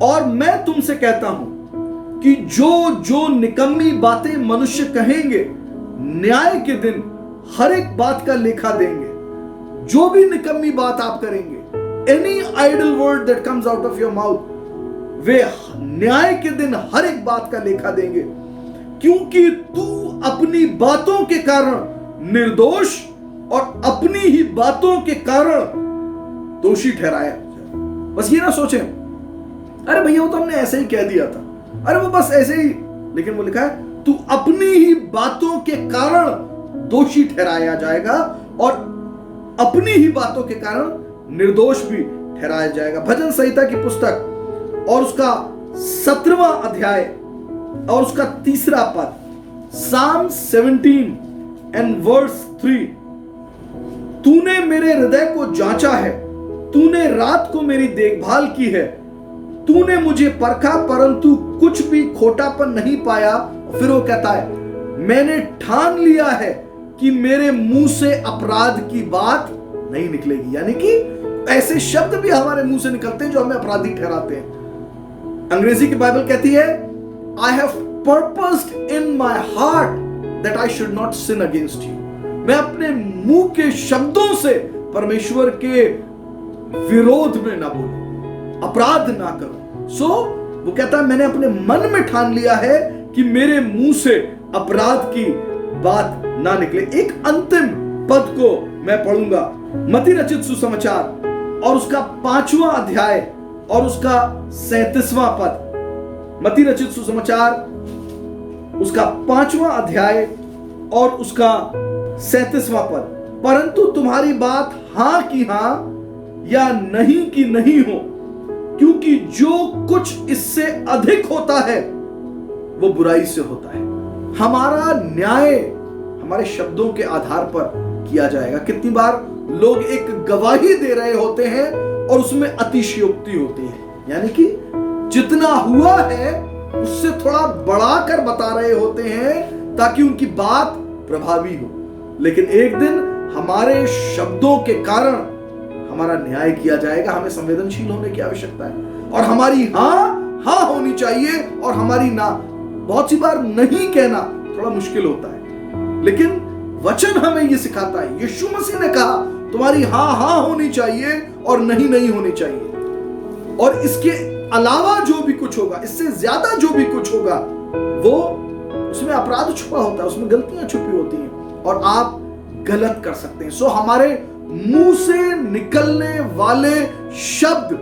और मैं तुमसे कहता हूं कि जो जो निकम्मी बातें मनुष्य कहेंगे, न्याय के दिन हर एक बात का लेखा देंगे। जो भी निकम्मी बात आप करेंगे, any idle word that comes out of your mouth, वे न्याय के दिन हर एक बात का लेखा देंगे। क्योंकि तू अपनी बातों के कारण निर्दोष और अपनी ही बातों के कारण दोषी ठहराया। बस ये ना सोचें, अरे भैया वो तो हमने ऐसे ही कह दिया था, अरे वो बस ऐसे ही, लेकिन वो लिखा है तू अपनी ही बातों के कारण दोषी ठहराया जाएगा और अपनी ही बातों के कारण निर्दोष भी ठहराया जाएगा। भजन संहिता की पुस्तक और उसका 17वां अध्याय और उसका 3रा पद, Psalm 17 and verse 3, तूने मेरे हृदय को जांचा है, तूने रात को मेरी देखभाल की है, तूने मुझे परखा परंतु कुछ भी खोटापन नहीं पाया। फिर वो कहता है, मैंने ठान लिया है कि मेरे मुंह से अपराध की बात नहीं निकलेगी। यानी कि ऐसे शब्द भी हमारे मुंह से निकलते हैं जो हमें अपराधी ठहराते हैं। अंग्रेजी की बाइबल कहती है, I have purposed in my heart that I should not sin against you। मैं अपने मुंह के शब्दों से परमेश्वर के विरोध में ना बोलूं, अपराध ना करूं। वो कहता है, मैंने अपने मन में ठान लिया है कि मेरे मुंह से अपराध की बात ना निकले। एक अंतिम पद को मैं पढ़ूंगा, मत्ती रचित सुसमाचार और उसका 5वां अध्याय और उसका 37वां पद। मत्ती रचित सुसमाचार उसका 5वां अध्याय और उसका 37वां पद, परंतु तुम्हारी बात हां की हां या नहीं की नहीं हो, क्योंकि जो कुछ इससे अधिक होता है वो बुराई से होता है। हमारा न्याय हमारे शब्दों के आधार पर किया जाएगा। कितनी बार लोग एक गवाही दे रहे होते हैं और उसमें अतिशयोक्ति होती है, यानी कि जितना हुआ है उससे थोड़ा बढ़ाकर बता रहे होते हैं ताकि उनकी बात प्रभावी हो। लेकिन एक दिन हमारे शब्दों के कारण हमारा न्याय किया जाएगा। हमें संवेदनशील होने की आवश्यकता है और हमारी हां हां होनी चाहिए और हमारी ना। बहुत सी बार नहीं कहना थोड़ा मुश्किल होता है, लेकिन वचन हमें यह सिखाता है। यीशु मसीह ने कहा तुम्हारी हां हां होनी चाहिए और नहीं नहीं होनी चाहिए। और इसके अलावा जो भी कुछ होगा, इससे ज्यादा जो भी कुछ होगा, वो उसमें अपराध छुपा होता है, उसमें गलतियां छुपी होती हैं और आप गलत कर सकते हैं। सो हमारे मुंह से निकलने वाले शब्द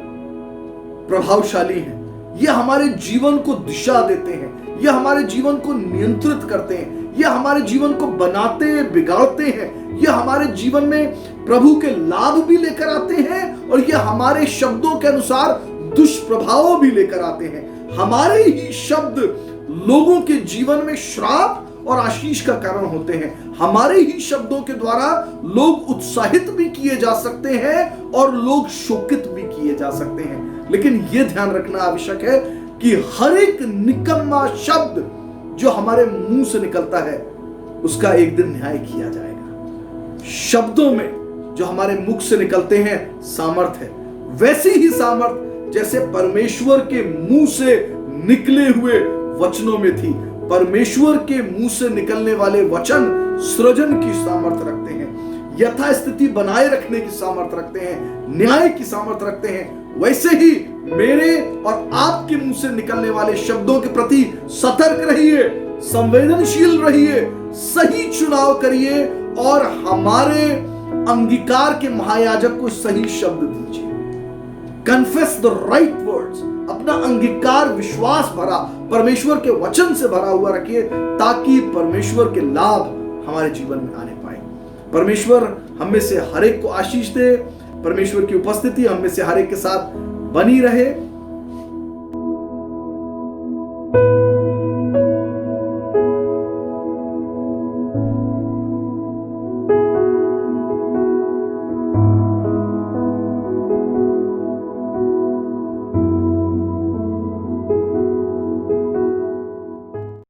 प्रभावशाली हैं। ये हमारे जीवन को दिशा देते हैं, ये हमारे जीवन को नियंत्रित करते हैं, ये हमारे जीवन को बनाते बिगाड़ते हैं, ये हमारे जीवन में प्रभु के लाभ भी लेकर आते हैं और ये हमारे शब्दों के अनुसार दुष्प्रभाव भी लेकर आते हैं। हमारे ही शब्द लोगों के जीवन में श्राप और आशीष का कारण होते हैं। हमारे ही शब्दों के द्वारा लोग उत्साहित भी किए जा सकते हैं और लोग शोकित भी किए जा सकते हैं। लेकिन यह ध्यान रखना आवश्यक है कि हर एक निकम्मा शब्द जो हमारे मुंह से निकलता है उसका एक दिन न्याय किया जाएगा। शब्दों में जो हमारे मुख से निकलते हैं सामर्थ है, वैसी ही सामर्थ जैसे परमेश्वर के मुंह से निकले हुए वचनों में थी। परमेश्वर के मुंह से निकलने वाले वचन सृजन की सामर्थ रखते हैं, यथास्थिति बनाए रखने की सामर्थ रखते हैं, न्याय की सामर्थ रखते हैं। वैसे ही मेरे और आपके मुंह से निकलने वाले शब्दों के प्रति सतर्क रहिए, संवेदनशील रहिए, सही चुनाव करिए और हमारे अंगीकार के महायाजक को सही शब्द दीजिए। Confess the right words. अपना अंगीकार विश्वास भरा परमेश्वर के वचन से भरा हुआ रखिए ताकि परमेश्वर के लाभ हमारे जीवन में आने पाए। परमेश्वर हम में से हर एक को आशीष दे। परमेश्वर की उपस्थिति हम में से हर एक के साथ बनी रहे।